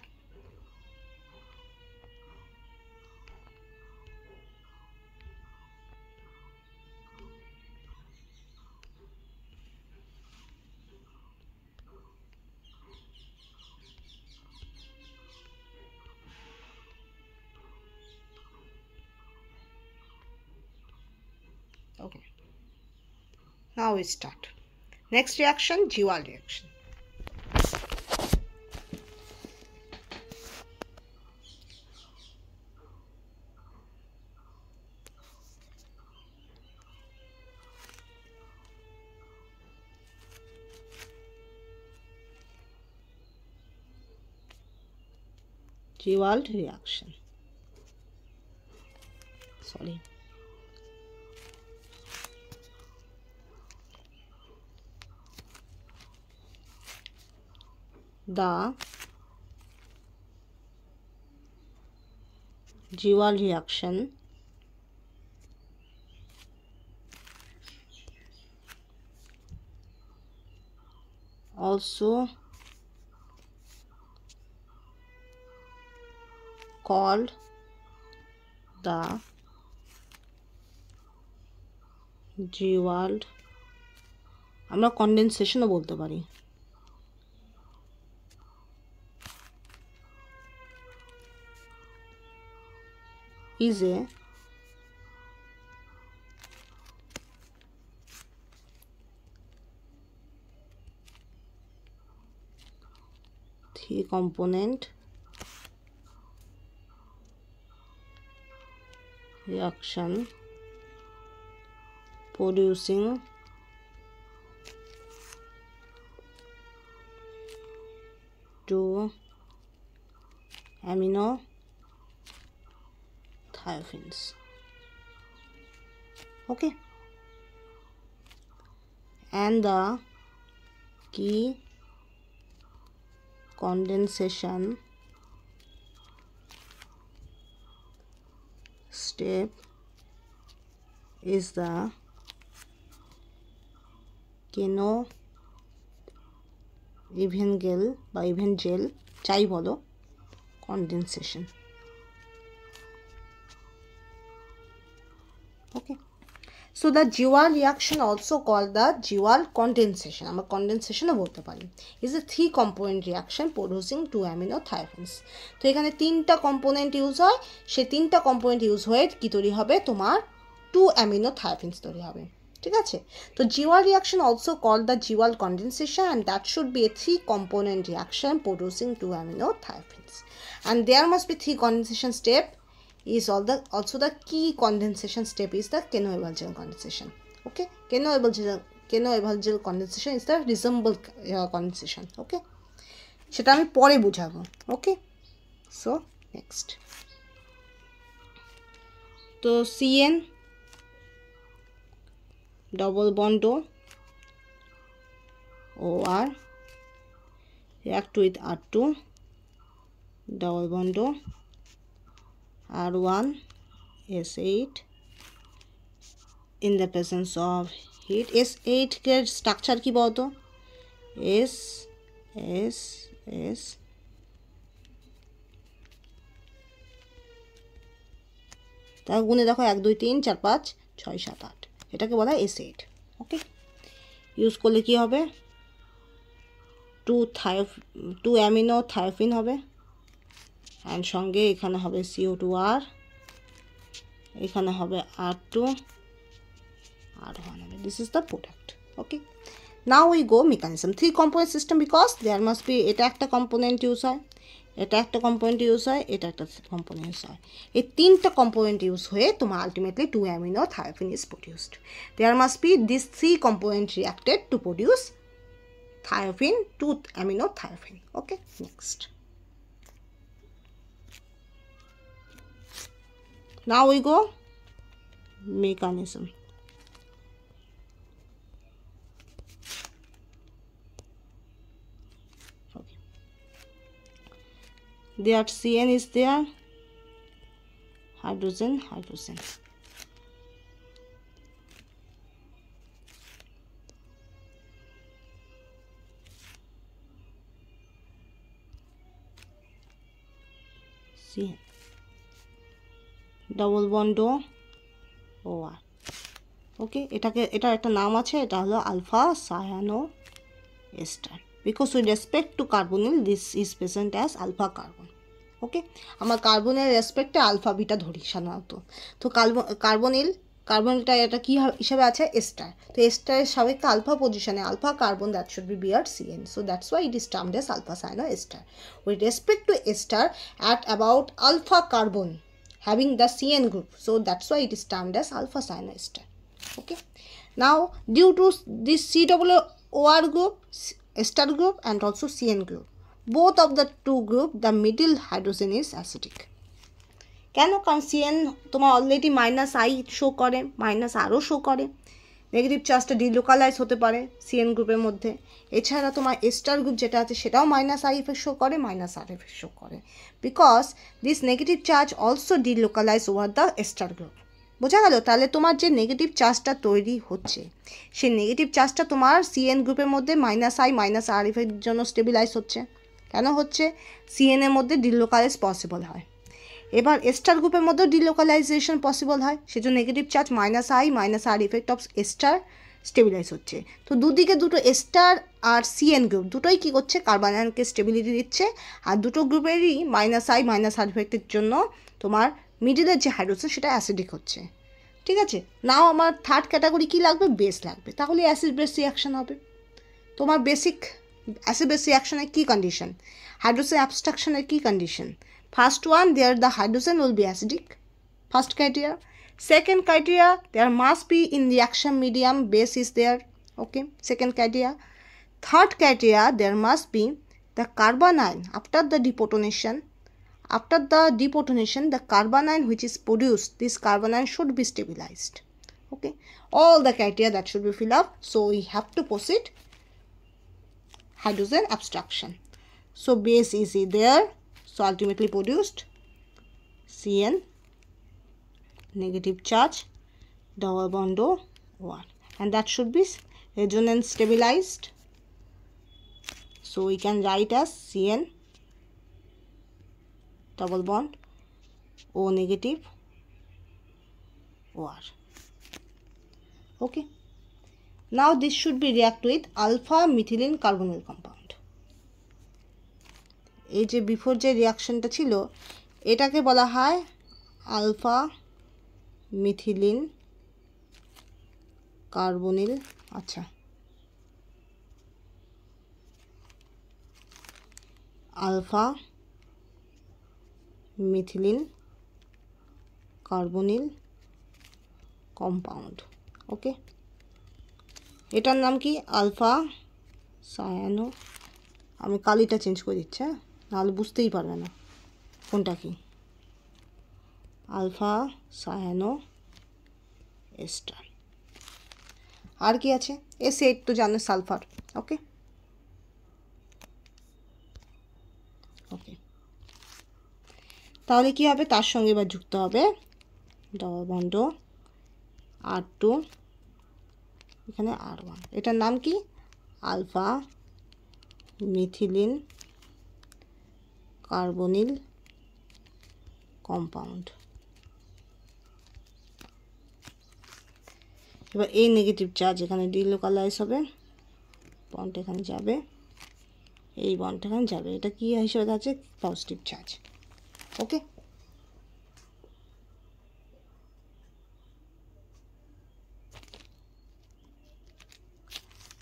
Okay, now we start. Next reaction, Jewel reaction. Jewel reaction. Sorry. The Jewel reaction also called the Jewel, আমরা কনডেনসেশনও বলতে পারি, is a three-component reaction producing two amino thiophins. Okay, and the key condensation step is the কেনো ইভেনগেল বা ইভেনজেল চাই বলো condensation. Okay, so the Gewald reaction also call the Gewald condensation, আমরা কনডেনসেশনও বলতে পারি, is a three component reaction producing two amino thiophenes. তো এখানে তিনটা কম্পোনেন্ট ইউজ হয়, সেই তিনটা কম্পোনেন্ট ইউজ হয়ে কী তৈরি হবে, তোমার টু অ্যামিনো থায়োফিনস তৈরি হবে, ঠিক আছে? তো Gewald reaction also call the Gewald condensation and that should be a three component reaction producing two amino thiophenes and there must be three condensation step is also the key condensation step is the Keno-Evalgel condensation. Okay, Keno-Evalgel condensation is the resemble condensation. Okay, সেটা আমি পরে বুঝাবো। ওকে, so next, তো CN double bond OR react with R2 double bond R1 S8 in the presence of heat। S8 के structure की बहुत हो, S S S তা গুনে দেখো 1 2 3 4 5 6 7 8, এটাকে বলা হয় S8। ওকে, ইউজ করলে কি হবে, 2 অ্যামিনো থায়োফিন হবে, অ্যান্ড সঙ্গে এখানে হবে CO2R, এখানে হবে R2, R1 হবে। This is the product. Okay, now we go mechanism. 3 component system because there must be, এটা একটা কম্পোনেন্ট ইউজ হয়, এটা একটা কম্পোনেন্ট ইউজ হয়, এটা একটা কম্পোনেন্ট ইউজ হয়। এই 3টা কম্পোনেন্ট ইউজ হয়ে তোমার ultimately 2 amino thiophene is produced. There must be this 3 component reacted to produce thiophin, 2 amino thiophin. Okay, next. Now we go mechanism. Okay, there CN is there, hydrogen, hydrogen. CN, double bond OR. Okay, এটার একটা নাম আছে, এটা হলো alpha cyano ester, because with respect to carbonyl this is present as alpha carbon. Okay, আমরা কার্বনের রেসপেক্টে alpha beta ধরি সাধারণত। তো কার্বনিলটা এটা কী হিসাবে আছে, এস্টার। তো এস্টারের সাপেক্ষে আলফা পজিশনে alpha carbon, that should be bear CN, so that's why it is termed as alpha cyano ester. With respect to ester at about alpha carbon having the CN group, so that's why it is termed as alpha cyanoester. Okay, now due to this COOR group, ester group and also CN group, both of the two group, the middle hydrogen is acidic. কেন, কারণ CN তোমার already -I show করে, -Rও show করে, negative চার্জটা delocalise হতে পারে CN গ্রুপের মধ্যে। এছাড়া তোমার এস্টার গ্রুপ যেটা আছে সেটাও -I এফেক্ট শো করে, -R এফেক্ট শো করে, because this negative charge also delocalise over the ester group. বোঝা গেল? তাহলে তোমার যে নেগেটিভ চার্জটা তৈরি হচ্ছে, সেই নেগেটিভ চার্জটা তোমার CN গ্রুপের মধ্যে -I -R এফেক্টের জন্য স্টেবিলাইজ হচ্ছে। কেন হচ্ছে? CN এর মধ্যে ডিলোকালাইজ পসিবল হয়। এবার এস্টার গ্রুপের মধ্যেও ডিলোকালাইজেশন পসিবল হয়, সেজন্য negative charge -I -R effect of ester stabilise হচ্ছে। তো দুদিকে দুটো এস্টার আর CN গ্রুপ দুটোই কী করছে, কার্বন আয়নকে স্টেবিলিটি দিচ্ছে, আর দুটো গ্রুপেরই -I -R ইফেক্টের জন্য তোমার মিডিলের যে হাইড্রোজেন সেটা অ্যাসিডিক হচ্ছে। ঠিক আছে, নাও আমার থার্ড ক্যাটাগরি কী লাগবে, বেস লাগবে, তাহলে অ্যাসিড বেস রিয়াকশন হবে। তোমার বেসিক অ্যাসিড বেস রিয়াকশনের কী কন্ডিশন, হাইড্রোজেন অ্যাবস্ট্রাকশনের কী condition? First one, there the hydrogen will be acidic, first criteria. Second criteria, there must be in reaction medium base is there, okay, second criteria. Third criteria, there must be the carbon ion after the deprotonation. After the deprotonation, the carbon ion which is produced, this carbon ion should be stabilized. Okay, all the criteria that should be filled up, so we have to proceed hydrogen abstraction. So base is there, so ultimately produced CN, negative charge, double bond OR, and that should be resonance stabilized. So we can write as CN, double bond O negative OR. Okay, now this should be react with alpha methylene carbonyl compound. এই যে before যে রিয়াকশনটা ছিল এটাকে বলা হয় alpha methylene carbonyl, আচ্ছা alpha methylene carbonyl compound. ওকে, এটার নাম কি, আলফা সায়ানো, আমি কালিটা চেঞ্জ করে দিচ্ছি, হ্যাঁ, নাহলে বুঝতেই পারবে না কোনটা কি, আলফা সায়ানো এস্টার। আর কি আছে, S8 তো জানো, সালফার। ওকে ওকে, তাহলে কি হবে, তার সঙ্গে এবার যুক্ত হবে ডবল বন্ড R2, এখানে R1, এটার নাম কি, আলফা মিথিলিন কার্বনিল কম্পাউন্ড। এবার এই নেগেটিভ চার্জ এখানে ডিলোকালাইজ হবে, বন্ড এখানে যাবে, এই বন্ড এখানে যাবে, এটা কি হিসেবে আছে? Positive charge. ওকে,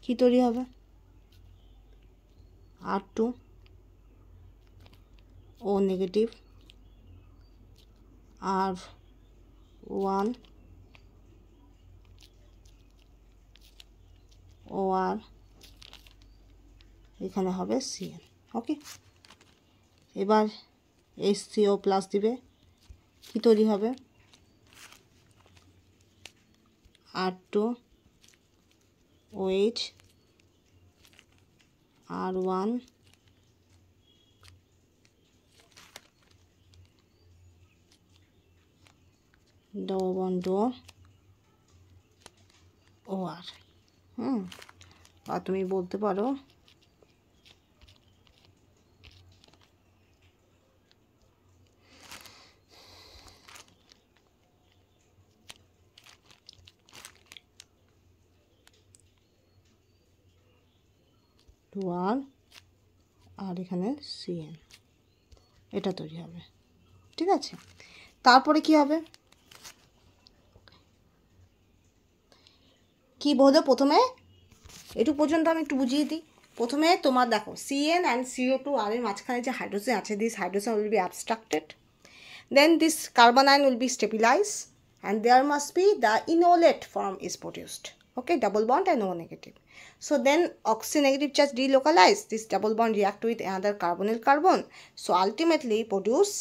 কি তৈরি হবে? R2 ও নেগেটিভ, R1 ও আর এখানে হবে Cn। ওকে, এবার HCO প্লাস দিবে, কি তৈরি হবে? R2 OH, R1 double bond OR। আর তুমি বলতে পারো R আর এখানে Cn, এটা তৈরি হবে। ঠিক আছে, তারপরে কি হবে? কি বলবো? প্রথমে এটুকু পর্যন্ত আমি একটু বুঝিয়ে দিই। প্রথমে তোমার দেখো Cn অ্যান্ড CO2 আর এর মাঝখানে যে হাইড্রোজেন আছে, this hydrogen will be abstracted, then this carbon ion will be stabilised and there must be the enolate form is produced. Okay, double bond and O negative. So then oxynegative charge delocalize, this double bond react with another carbonyl carbon, so ultimately produce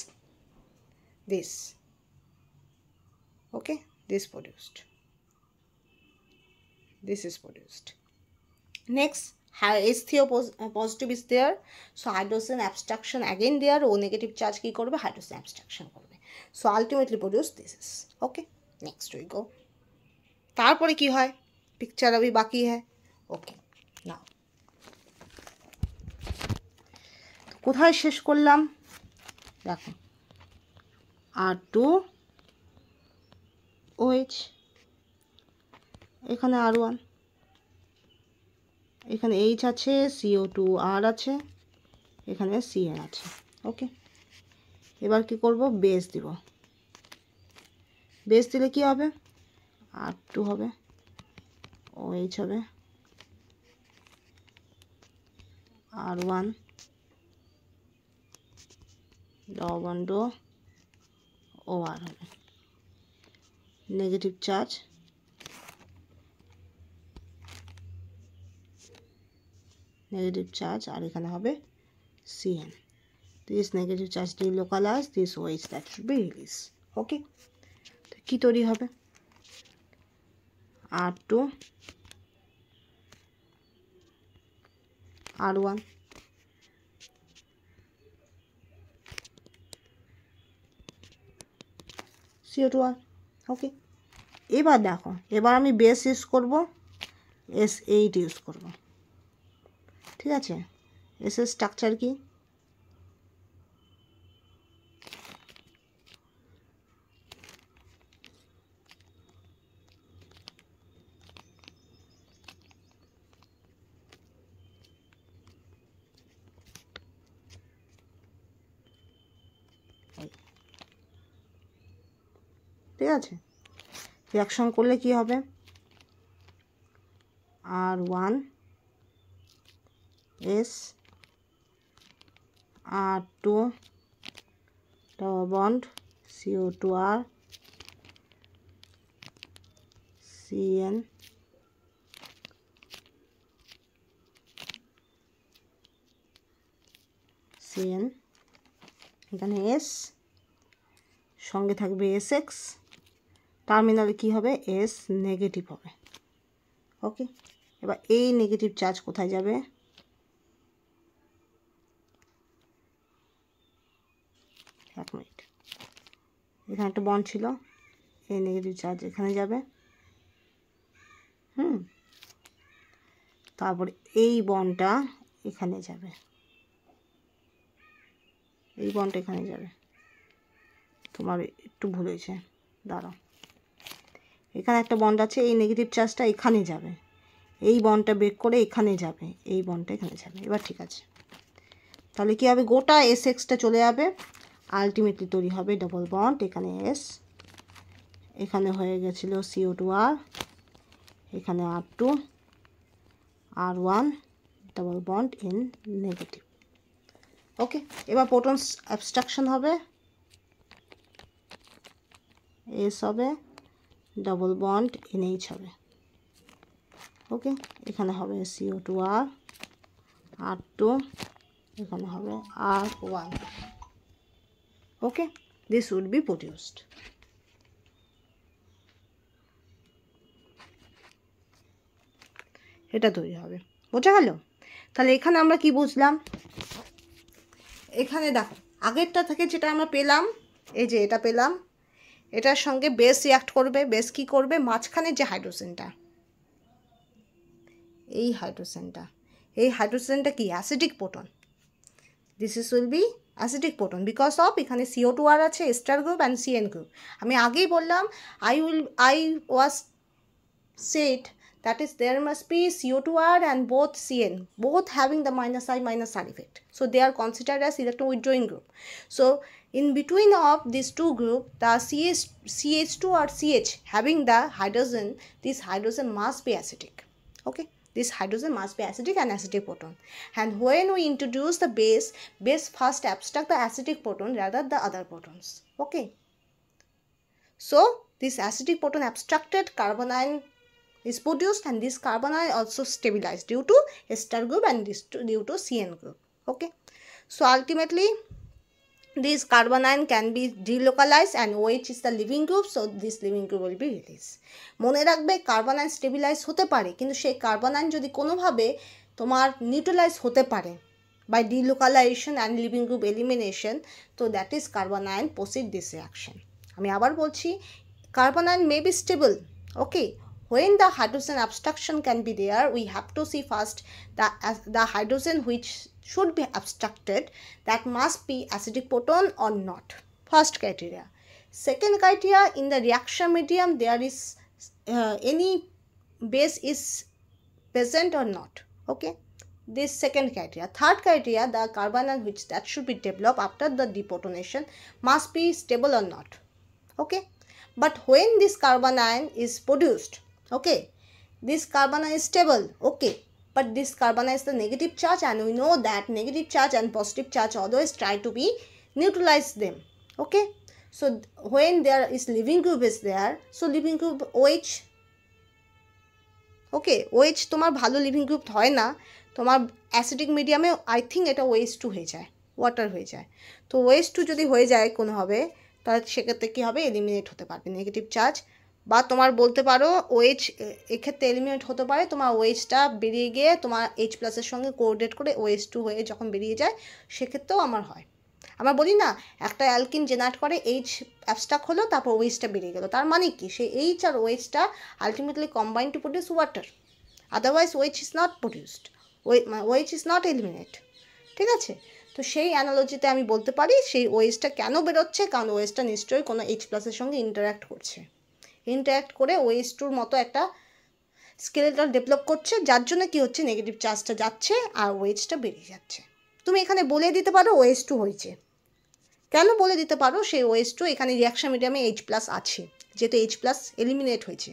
this. Okay, this produced, this is produced. Next, HCO positive is there, so hydrogen abstraction again there, O negative charge ki korbe? Hydrogen abstraction korbe, so ultimately produce this is. Okay, next we go. তারপরে কি হয়? Picture अभी বাকি है। ওকে, নাও কোথায় শেষ করলাম? দেখো R2 OH, এখানে R1, এখানে H আছে, CO2 R আছে, এখানে Cn আছে। ওকে, এবার কি করব? বেস দিব। বেস দিলে কি হবে? R2 হবে, OH হবে, R1 ডবল বন্ড OR হবে, নেগেটিভ চার্জ, নেগেটিভ চার্জ, আর এখানে হবে Cn। this negative charge delocalize, this OH that should be released. ওকে, তো কি তৈরি হবে? R2 R1 CO2R। ওকে, এবার দেখো, এবার আমি বেস ইউজ করব, S8 ইউজ করব। ঠিক আছে, এস এর স্ট্রাকচার কি? ঠিক আছে, রিঅ্যাকশন করলে কি হবে? R1 S R2 double bond CO2R Cn Cn, এখানে S, সঙ্গে থাকবে SX, টার্মিনালে কি হবে? S নেগেটিভ হবে। ওকে, এবার এই নেগেটিভ চার্জ কোথায় যাবে? এক মিনিট, এখানে একটা বন্ড ছিল, এই নেগেটিভ চার্জ এখানে যাবে, তারপরে এই বন্ডটা এখানে যাবে, এই বন্ডটা এখানে যাবে। তোমার একটু ভুল হয়েছে, দাঁড়াও, এখানে একটা বন্ড আছে, এই নেগেটিভ চার্জটা এখানে যাবে, এই বন্ডটা ব্রেক করে এখানে যাবে, এই বন্ডটা এখানে যাবে। এবার ঠিক আছে, তাহলে কী হবে, গোটা এস এক্সটা চলে যাবে, আলটিমেটলি তৈরি হবে ডবল বন্ড, এখানে এস, এখানে হয়ে গেছিলো CO2R, এখানে R2 R1 double bond in negative. Okay, এবার প্রোটনস অ্যাবস্ট্রাকশন হবে, এস হবে, ডবল বন্ড NH হবে। ওকে, এখানে হবে CO2R R2, এখানে হবে R1। Okay, this would be produced. এটা তৈরি হবে, বোঝা গেল? তাহলে এখানে আমরা কি বুঝলাম, এখানে দেখো আগেরটা থেকে যেটা আমরা পেলাম, এই যে এটা পেলাম, এটার সঙ্গে বেস রিয়াক্ট করবে। বেস কি করবে, মাঝখানে যে হাইড্রোজেনটা, এই হাইড্রোজেনটা কি acidic proton, this is will be acidic proton because of এখানে CO2R আছে, ester group and CN group. আমি আগেই বললাম, I was said that is there must be CO2R and both CN, both having the -I-R effect, so they are considered as electron withdrawing group. So in between of these two group, the CH2 or CH having the hydrogen, this hydrogen must be acidic. Okay, this hydrogen must be acidic and acidic proton, and when we introduce the base first abstract the acidic proton rather the other protons. Okay, so this acidic proton abstracted, carbon ion is produced, and this carbon ion also stabilized due to ester group and this due to CN group. Okay, so ultimately this carbon ion can be delocalized and OH is the leaving group, so this leaving group will be released. মনে রাখবে carbon ion stabilise হতে পারে, কিন্তু সেই carbon ion যদি কোনোভাবে তোমার neutralise হতে পারে by delocalization and leaving group elimination, so that is carbon ion proceed this reaction. আমি আবার বলছি, carbon ion may be stable. Okay, when the hydrogen abstraction can be there, we have to see first the hydrogen which should be abstracted, that must be acidic proton or not. First criteria. Second criteria, in the reaction medium there is any base is present or not. Okay, this second criteria. Third criteria, the carbon ion which that should be developed after the deprotonation must be stable or not. Okay, but when this carbon ion is produced, okay, this carbon ion is stable, okay, but this carbon ion is the negative charge, and we know that negative charge and positive charge always try to be neutralize them. Okay, so when there is leaving group is there, so leaving group OH, okay, OH তোমার ভালো living group হয় না, তোমার acidic মিডিয়ামে I think এটা OH2 হয়ে যায়, water হয়ে যায়। তো OH2 যদি হয়ে যায় কোনোভাবে, তাহলে সেক্ষেত্রে কী হবে, এলিমিনেট হতে পারবে নেগেটিভ চার্জ, বা তোমার বলতে পারো OH এক্ষেত্রে এলিমিনেট হতে পারে, তোমার OHটা বেরিয়ে গিয়ে তোমার H+এর সঙ্গে কোঅর্ডিনেট করে OH2 হয়ে যখন বেরিয়ে যায়, সেক্ষেত্রেও আমার হয়। আমরা বলি না, একটা অ্যালকিন জেনারেট করে, H অ্যাবস্ট্রাক্ট হলো, তারপর OHটা বেরিয়ে গেলো, তার মানে কি, সেই H আর OHটা ultimately combine to produce water, otherwise OH is not produced, OH is not eliminate. ঠিক আছে, তো সেই অ্যানালজিতে আমি বলতে পারি সেই OHটা কেন বেরোচ্ছে, কারণ OHটা নিশ্চয়ই কোনো H+এর সঙ্গে ইন্টারাক্ট করছে, ইন্টারাক্ট করে OH2 মতো একটা স্কেলেটন ডেভেলপ করছে, যার জন্য কি হচ্ছে, নেগেটিভ চার্জটা যাচ্ছে আর OHটা বেরিয়ে যাচ্ছে। তুমি এখানে বলে দিতে পারো OH2 হয়েছে, কেন বলে দিতে পারো, সেই OH2 এখানে রিয়াকশন মিডিয়ামে H+ আছে, যেহেতু H+ এলিমিনেট হয়েছে,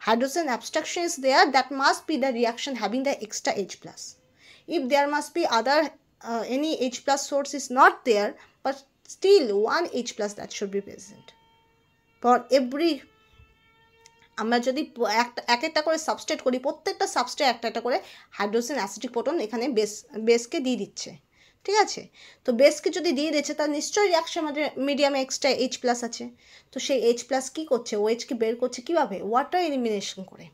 hydrogen abstraction is there, that must be the reaction having the extra H+. If there must be other any H+ source is not there, but still one H+ that should be present for every, আমরা যদি একটা করে substrate করি, প্রত্যেকটা substrate একটা করে hydrogen acidic proton এখানে বেসকে দিয়ে দিচ্ছে। ঠিক আছে, তো বেসকে যদি দিয়ে দিচ্ছে, তার নিশ্চয়ই রিয়াকশন মিডিয়ামে এক্সট্রা H+ আছে, তো সেই H+ কী করছে, OHকে বের করছে কীভাবে, ওয়াটার এলিমিনেশন করে।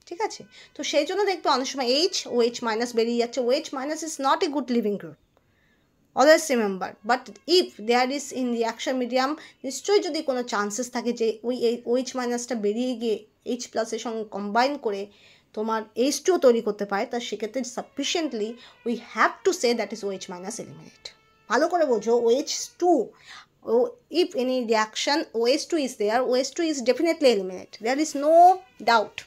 ঠিক আছে, তো সেই জন্য দেখবে অনেক সময় OH- বেরিয়ে যাচ্ছে। OH- is not a good leaving group, always remember, but if there is in reaction medium, নিশ্চয়ই যদি কোনো চান্সেস থাকে যে ওই OH- বেরিয়ে গিয়ে H+এর সঙ্গে কম্বাইন করে তোমার H2 তৈরি করতে পারে, তার সেক্ষেত্রে sufficiently we have to say that is OH- eliminate. ভালো করে বোঝো, OH2 if any reaction OH2 is there, OH2 is definitely eliminated. There is no doubt.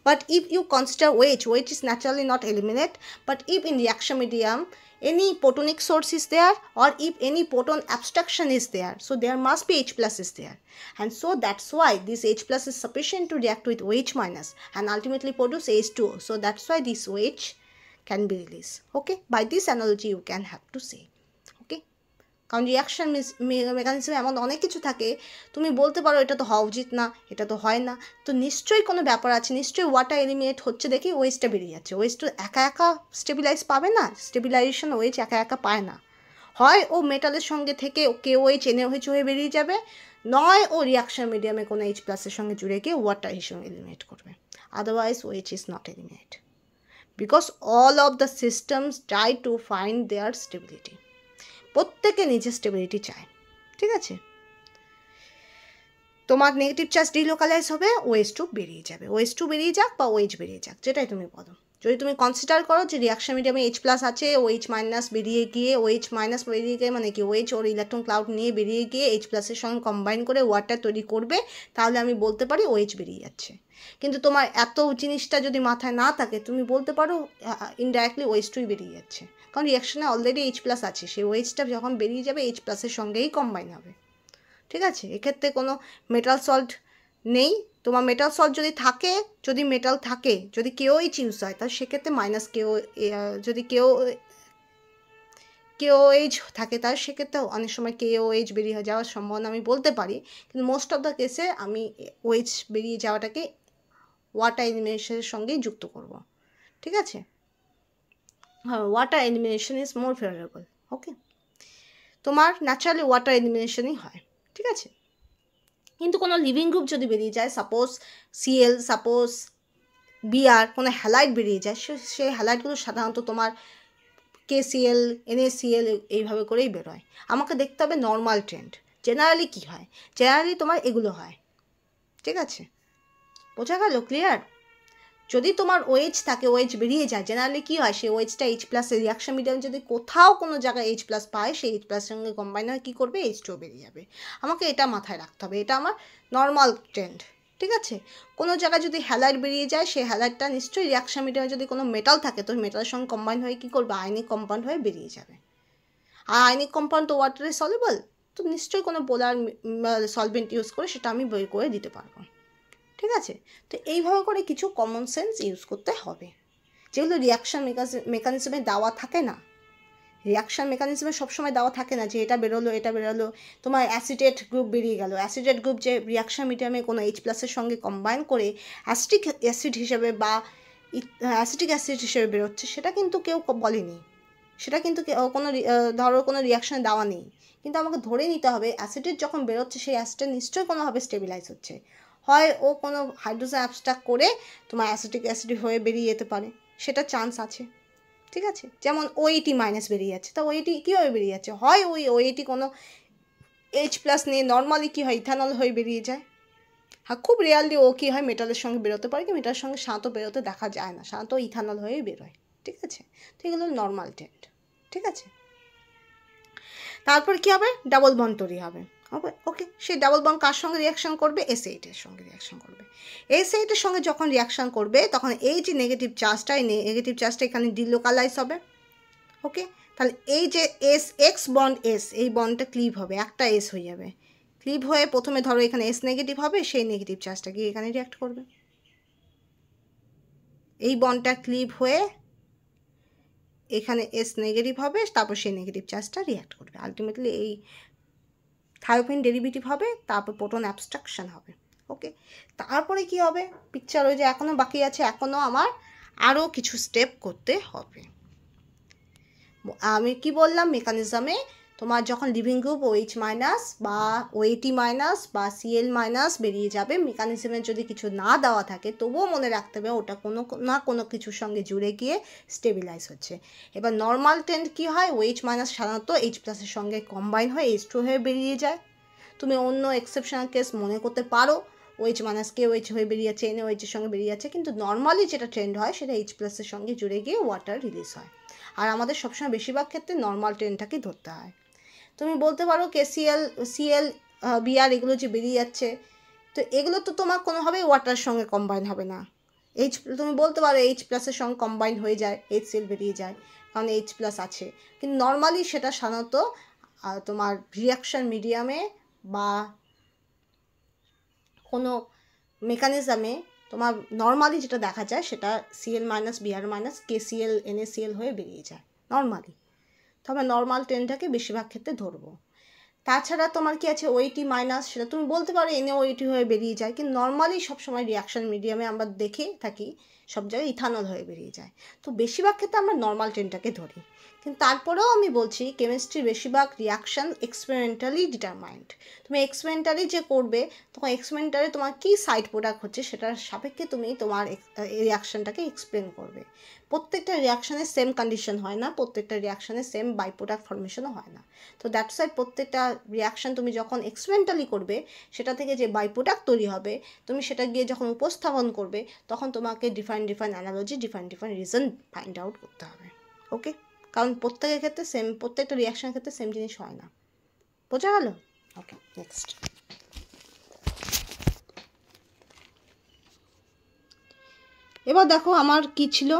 But if you consider OH is naturally not eliminated. But if in reaction medium any protonic source is there, or if any proton abstraction is there, so there must be H plus is there. And so that's why this H plus is sufficient to react with OH minus and ultimately produce H2O. So that's why this OH can be released. Okay, by this analogy you can have to say. Okay, কারণ reaction মেকানিজমে এমন অনেক কিছু থাকে, তুমি বলতে পারো এটা তো হওয়া উচিত না, এটা তো হয় না, তো নিশ্চয়ই কোনো ব্যাপার আছে, নিশ্চয়ই ওয়াটার এলিমিনেট হচ্ছে দেখি ওয়েজটা বেরিয়ে যাচ্ছে। ওয়েজ তো একা একা স্টেবিলাইজ পাবে না, স্টেবিলাইজেশন ওয়েজ একা একা পায় না। হয় ও মেটালের সঙ্গে থেকে KOH NaOH হয়ে বেরিয়ে যাবে, নয় ও রিয়াকশন মিডিয়ামে কোনো H প্লাসের সঙ্গে জুড়ে গিয়ে ওয়াটার হিসেবে এলিমিনেট করবে। Otherwise OH is not eliminate, because all of the systems try to find their stability. প্রত্যেকে নিজের স্টেবিলিটি চায়, ঠিক আছে। তোমার নেগেটিভ চার্জ ডিলোকালাইজ হবে, OH2 বেরিয়ে যাবে, OH2 বেরিয়ে যাক বা OH বেরিয়ে যাক, যেটাই তুমি বলো। যদি তুমি কনসিডার করো যে রিয়াকশন মিডিয়ামে H প্লাস আছে, OH মাইনাস বেরিয়ে গিয়ে, OH মাইনাস বেরিয়ে গিয়ে মানে কি OH ওর ইলেকট্রন ক্লাউড নিয়ে বেরিয়ে গিয়ে H প্লাসের সঙ্গে কম্বাইন করে ওয়াটার তৈরি করবে, তাহলে আমি বলতে পারি OH বেরিয়ে যাচ্ছে। কিন্তু তোমার এত জিনিসটা যদি মাথায় না থাকে, তুমি বলতে পারো ইনডাইরেক্টলি OH2 বেরিয়ে যাচ্ছে, কারণ রিয়াকশনে অলরেডি H প্লাস আছে, সেই OHটা যখন বেরিয়ে যাবে H প্লাসের সঙ্গেই কম্বাইন হবে, ঠিক আছে। এক্ষেত্রে কোনো মেটাল সল্ট নেই। তোমার মেটাল সল্ট যদি থাকে, যদি মেটাল থাকে, যদি KOH ইউজ হয়, তাহলে সেক্ষেত্রে মাইনাস যদি KOH থাকে, তাহলে সেক্ষেত্রে অনেক সময় KOH বেরিয়ে যাওয়ার সম্ভাবনা আমি বলতে পারি, কিন্তু মোস্ট অফ দ্য কেসে আমি OH বেরিয়ে যাওয়াটাকে ওয়াটার এলিমিনেশনের সঙ্গেই যুক্ত করব, ঠিক আছে। হ্যাঁ, water elimination is more favourable. Okay, তোমার ন্যাচারালি ওয়াটার এলিমিনেশনই হয়, ঠিক আছে। কিন্তু কোনো লিভিং গ্রুপ যদি বেরিয়ে যায়, সাপোজ Cl, সাপোজ Br, কোনো হ্যালাইড বেরিয়ে যায়, সেই হ্যালাইডগুলো সাধারণত তোমার KCl, NaCl এইভাবে করেই বেরোয়। আমাকে দেখতে হবে নর্মাল ট্রেন্ড, জেনারেলি কী হয়, জেনারেলি তোমার এগুলো হয়, ঠিক আছে। বোঝা গেল? ক্লিয়ার? যদি তোমার OH থাকে, OH বেরিয়ে যায়, জেনারেলি কী হয়, সেই OHটা H প্লাসের রিয়াকশন মিডিয়াম যদি কোথাও কোনো জায়গায় H প্লাস পায়, সেই H প্লাসের সঙ্গে কম্বাইন হয়ে কী করবে, H2 বেরিয়ে যাবে। আমাকে এটা মাথায় রাখতে হবে, এটা আমার নর্মাল ট্রেন্ড, ঠিক আছে। কোনো জায়গায় যদি হ্যালাইড বেরিয়ে যায়, সেই হ্যালাইডটা নিশ্চয়ই রিয়াকশন মিডিয়ামে যদি কোনো মেটাল থাকে, তো মেটালের সঙ্গে কম্বাইন হয়ে কী করবে, আয়নিক কম্পাউন্ড হয়ে বেরিয়ে যাবে। আর আয়নিক কম্পাউন্ড তো ওয়াটারে সলিবল, তো নিশ্চয়ই কোনো পোলার সলভেন্ট ইউজ করে সেটা আমি বের করে দিতে পারবো, ঠিক আছে। তো এইভাবে করে কিছু কমন সেন্স ইউজ করতে হবে, যেগুলো রিয়াকশান মেকানিজমে দেওয়া থাকে না। রিয়াকশান মেকানিজমে সবসময় দেওয়া থাকে না যে এটা বেরোলো, এটা বেরোলো। তোমার অ্যাসিডেট গ্রুপ বেরিয়ে গেল, অ্যাসিডেট গ্রুপ যে রিয়াকশান মিডিয়ামে কোনো H প্লাসের সঙ্গে কম্বাইন করে অ্যাসিটিক অ্যাসিড হিসেবে বা অ্যাসিটিক অ্যাসিড হিসেবে বেরোচ্ছে, সেটা কিন্তু কেউ বলেনি, সেটা কিন্তু কোনো ধরো কোনো রিয়াকশানে দেওয়া নেই, কিন্তু আমাকে ধরে নিতে হবে অ্যাসিডেট যখন বেরোচ্ছে, সেই অ্যাসিডটা নিশ্চয়ই কোনোভাবে স্টেবিলাইজ হচ্ছে। হয় ও কোনো হাইড্রোজেন অ্যাবস্ট্রাক্ট করে তোমার অ্যাসিটিক অ্যাসিড হয়ে বেরিয়ে যেতে পারে, সেটা চান্স আছে, ঠিক আছে। যেমন OET মাইনাস বেরিয়ে যাচ্ছে, তা OET কীভাবে বেরিয়ে যাচ্ছে, হয় ওই OET কোনো H প্লাস নিয়ে নর্মালি কী হয়, ইথানল হয়ে বেরিয়ে যায়। হ্যাঁ, খুব রেয়ারলি ও কী হয়, মেটালের সঙ্গে বেরোতে পারে, কি মেটালের সঙ্গে শান্ত বেরোতে দেখা যায় না, শান্ত ইথানল হয়ে বেরোয়, ঠিক আছে। তো এগুলো নর্মাল ট্রেন্ড, ঠিক আছে। তারপর কী হবে, ডাবল বন্ড তৈরি হবে। ওকে, সেই ডাবল বন্ড কার সঙ্গে রিয়াকশান করবে, S8-এর সঙ্গে রিয়াকশান করবে। S8-এর সঙ্গে যখন রিয়াকশান করবে, তখন এই যে নেগেটিভ চার্জটা, এই নেগেটিভ চার্জটা এখানে ডিলোকালাইজ হবে। ওকে, তাহলে এই যে SX বন্ড S, এই বন্ডটা ক্লিভ হবে, একটা S হয়ে যাবে, ক্লিভ হয়ে প্রথমে ধরো এখানে S নেগেটিভ হবে, সেই নেগেটিভ চার্জটা গিয়ে এখানে রিয়াক্ট করবে। এই বন্ডটা ক্লিভ হয়ে এখানে S নেগেটিভ হবে, তারপর সেই নেগেটিভ চার্জটা রিয়াক্ট করবে, আলটিমেটলি এই থায়োপিন ডেরিভেটিভ হবে, তারপর প্রোটন অ্যাবস্ট্রাকশন হবে। ওকে, তারপরে কি হবে, পিকচার ওই যে এখনও বাকি আছে, এখনও আমার আরও কিছু স্টেপ করতে হবে। আমি কি বললাম, মেকানিজমে তোমার যখন লিভিং গ্রুপ OH মাইনাস বা OAT মাইনাস বা Cl মাইনাস বেরিয়ে যাবে, মেকানিজমে যদি কিছু না দেওয়া থাকে, তবুও মনে রাখতে হবে ওটা কোনো না কোনো কিছুর সঙ্গে জুড়ে গিয়ে স্টেবিলাইজ হচ্ছে। এবার নর্মাল ট্রেন্ড কী হয়, OH মাইনাস সাধারণত H প্লাসের সঙ্গে কম্বাইন হয়ে H2 হয়ে বেরিয়ে যায়। তুমি অন্য এক্সেপশনাল কেস মনে করতে পারো, OH মাইনাস KOH হয়ে বেরিয়ে যাচ্ছে, NaOH এর সঙ্গে বেরিয়ে যাচ্ছে, কিন্তু নর্মালি যেটা ট্রেন্ড হয় সেটা H প্লাসের সঙ্গে জুড়ে গিয়ে ওয়াটার রিলিজ হয়। আর আমাদের সবসময় বেশিরভাগ ক্ষেত্রে নর্মাল ট্রেন্ডটাকেই ধরতে হয়। তুমি বলতে পারো KCl Cl Br এগুলো যে বেরিয়ে যাচ্ছে, তো এগুলো তো তোমার কোনোভাবেই ওয়াটারের সঙ্গে কম্বাইন হবে না। তুমি বলতে পারো H+এর সঙ্গে কম্বাইন হয়ে যায়, HCl বেরিয়ে যায়, কারণ H+ আছে, কিন্তু নর্মালি সেটা সাধারণত তোমার রিয়াকশান মিডিয়ামে বা কোনো মেকানিজমে তোমার নর্মালি যেটা দেখা যায় সেটা Cl minus Br minus KCl NaCl হয়ে বেরিয়ে যায় নর্মালি। তো আমরা নর্মাল ট্রেনটাকে বেশিরভাগ ক্ষেত্রে ধরবো। তাছাড়া তোমার কি আছে OAT মাইনাস, সেটা তুমি বলতে পারো NaOAT হয়ে বেরিয়ে যায়, কিন্তু নর্মালি সবসময় রিয়াকশান মিডিয়ামে আমরা দেখে থাকি সব জায়গায় ইথানল হয়ে বেরিয়ে যায়। তো বেশিরভাগ ক্ষেত্রে আমরা নর্মাল ট্রেনটাকে ধরি, কিন্তু তারপরেও আমি বলছি কেমিস্ট্রির বেশিরভাগ রিয়াকশান এক্সপেরিমেন্টালি ডিটারমাইন্ড। তুমি এক্সপেরিমেন্টালি যে করবে, তখন এক্সপেরিমেন্টালি তোমার কী সাইড প্রোডাক্ট হচ্ছে সেটার সাপেক্ষে তুমি তোমার রিয়াকশানটাকে এক্সপ্লেন করবে। প্রত্যেকটা রিয়াকশানের সেম কন্ডিশন হয় না, প্রত্যেকটা রিয়াকশানের সেম বাই প্রোডাক্ট ফর্মেশনও হয় না। তো দ্যাটস ওয়াই প্রত্যেকটা রিয়াকশান তুমি যখন এক্সপেরিমেন্টালি করবে, সেটা থেকে যে বাই প্রোডাক্ট তৈরি হবে, তুমি সেটা গিয়ে যখন উপস্থাপন করবে, তখন তোমাকে different analogy, different reason find out করতে হবে। ওকে, কারণ প্রত্যেকের ক্ষেত্রে সেম, প্রত্যেকটা রিয়াকশানের ক্ষেত্রে সেম জিনিস হয় না। বোঝা গেল? ওকে, নেক্সট। এবার দেখো আমার কি ছিল,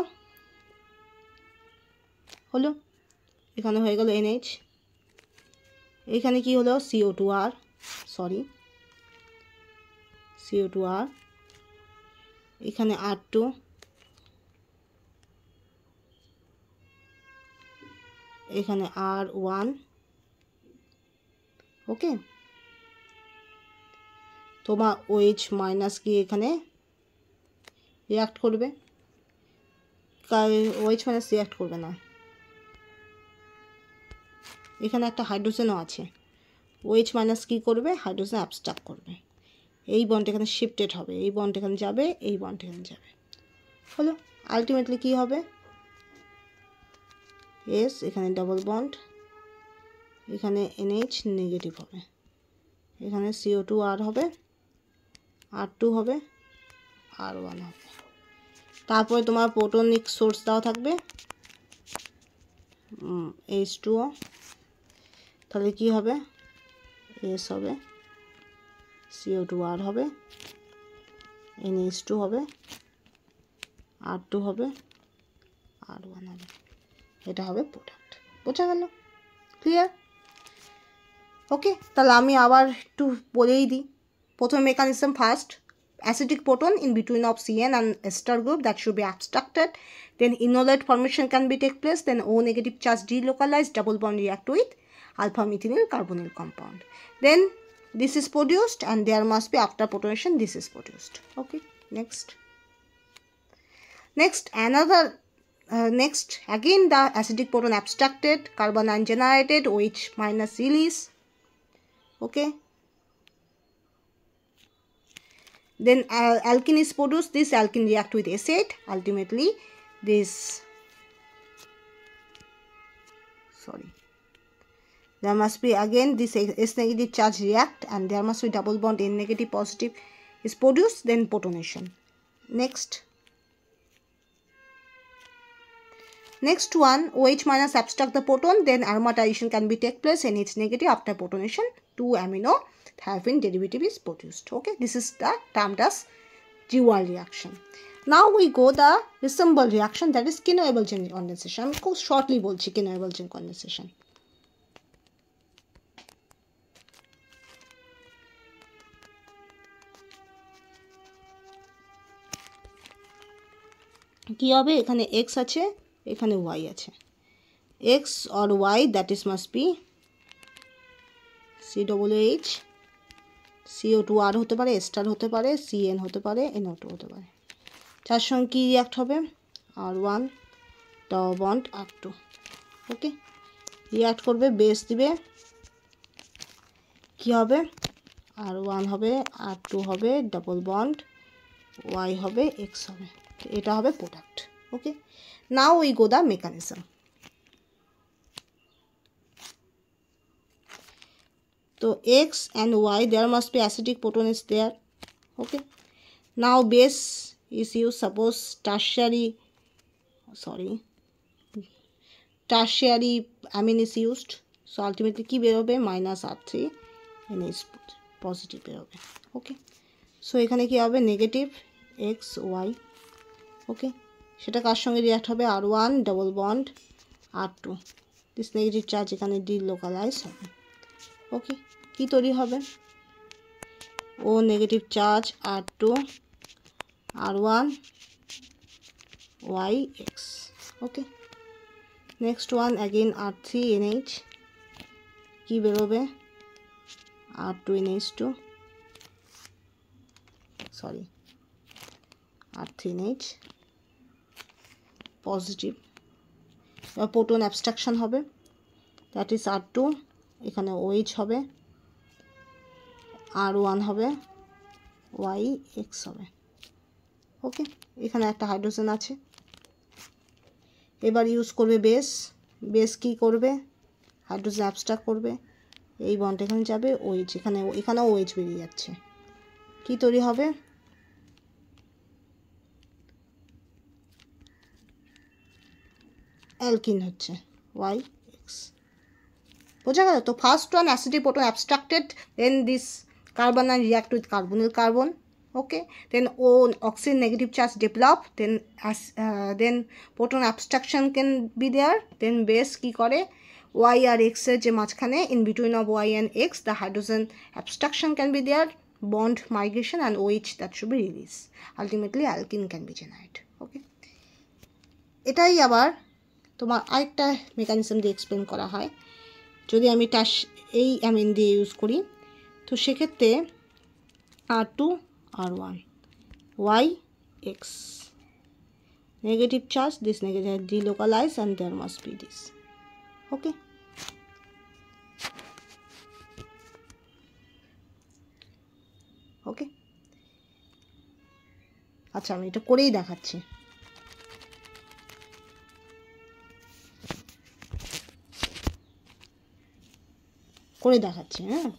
হলো এখানে হয়ে গেল NH, এখানে কি হলো CO2R, সরি CO2R, এখানে R2, এখানে R1, ওকে। তোমার OH মাইনাস কি এখানে রিয়াক্ট করবে, OH মাইনাস রিয়াক্ট করবে না, এখানে একটা হাইড্রোজেনও আছে, OH মাইনাস কী করবে, হাইড্রোজেন অ্যাবস্ট্রাক্ট করবে, এই বন্ড এখানে শিফটেড হবে, এই বন্ড এখানে যাবে, এই বন্ড এখানে যাবে, হলো। আলটিমেটলি কী হবে, এস এখানে ডাবল বন্ড, এখানে NH নেগেটিভ হবে, এখানে CO2R হবে, R2 হবে, R1 হবে। তারপরে তোমার প্রোটনিক সোর্স দেওয়া থাকবে H2O, তাহলে কি হবে, S হবে, CO2R হবে, NH2 হবে, R2 হবে, R1 হবে, এটা হবে প্রোডাক্ট। বোঝা গেল? ক্লিয়ার? ওকে, তাহলে আমি আবার একটু বলেই দিই। প্রথম mechanism first, acidic proton in between of CN and ester group that should be abstracted, then enolate formation can be take place, then O negative charge delocalized, double bond react with alpha methynyl carbonyl compound, then this is produced and there must be after protonation this is produced. Okay, next another next again the acidic proton abstracted, carbon ion generated, OH minus release. Okay, then alkene is produced, this alkene react with acid, ultimately this, sorry, there must be again this S negative charge react and there must be double bond N negative positive is produced, then protonation. Next one, OH minus abstract the proton, then aromatization can be take place, NH negative after protonation 2 amino thiophenol derivative is produced. Okay, this is the termed as dual reaction. Now we go the resemble reaction, that is Kinno-Abelson condensation. আমি খুব shortly বলছি Kinno-Abelson condensation. কি হবে, এখানে x আছে, এখানে y আছে, x or y that is must be COOH, CO2R হতে পারে, এস্টার হতে পারে, CN হতে পারে, NO2 হতে পারে, তার সঙ্গে কী রিয়াক্ট হবে, R1 ডাবল বন্ড R2, ওকে, রিয়াক্ট করবে, বেস দিবে, কী হবে, R1 হবে, R2 হবে, ডাবল বন্ড Y হবে, X হবে, এটা হবে product. Okay, now we go the mechanism. তো X and Y there must be acidic proton is there. Okay, now base is used, suppose tertiary amine is used, so ultimately কী বেরোবে, -R3 NH positive বেরোবে। ওকে, so এখানে কী হবে, negative XY। ওকে, সেটা কার সঙ্গে react হবে, R1 double bond R2, this negative charge এখানে delocalize হবে। ওকে, কী তৈরি হবে, O negative charge R2 R1 YX। Okay, next one again R3 NH, কী বেরোবে, R2 NH2, sorry R3 NH positive. এবার প্রোটন অ্যাবস্ট্রাকশন হবে, দ্যাট ইজ R2, এখানে OH হবে, R1 হবে, YX হবে। ওকে, এখানে একটা হাইড্রোজেন আছে। এবার ইউজ করবে বেস। বেস কী করবে, হাইড্রোজেন অ্যাবস্ট্রাক্ট করবে, এই বন্ড এখানে যাবে, OH এখানেও OH বেরিয়ে যাচ্ছে। কী তৈরি হবে, অ্যালকিন হচ্ছে, YX। বোঝা গেল তো? First one acidic proton abstracted, then this carbon and react with carbonyl carbon. Okay, then oxygen negative charge develop, then proton abstraction can be there, then base কি করে, Y আর X এর যে মাঝখানে, in between of Y and X the hydrogen abstraction can be there, bond migration and OH that should be released, ultimately alkene can be generated. Okay, এটাই আবার তোমার আরেকটা mechanism দিয়ে এক্সপ্লেন করা হয়। যদি আমি এই অ্যামিন দিয়ে ইউজ করি, তো সেক্ষেত্রে R2 R1 YX, negative charge, this negative delocalize and there must be this. Okay, okay, আচ্ছা আমি এটা করেই দেখাচ্ছি। হ্যাঁ,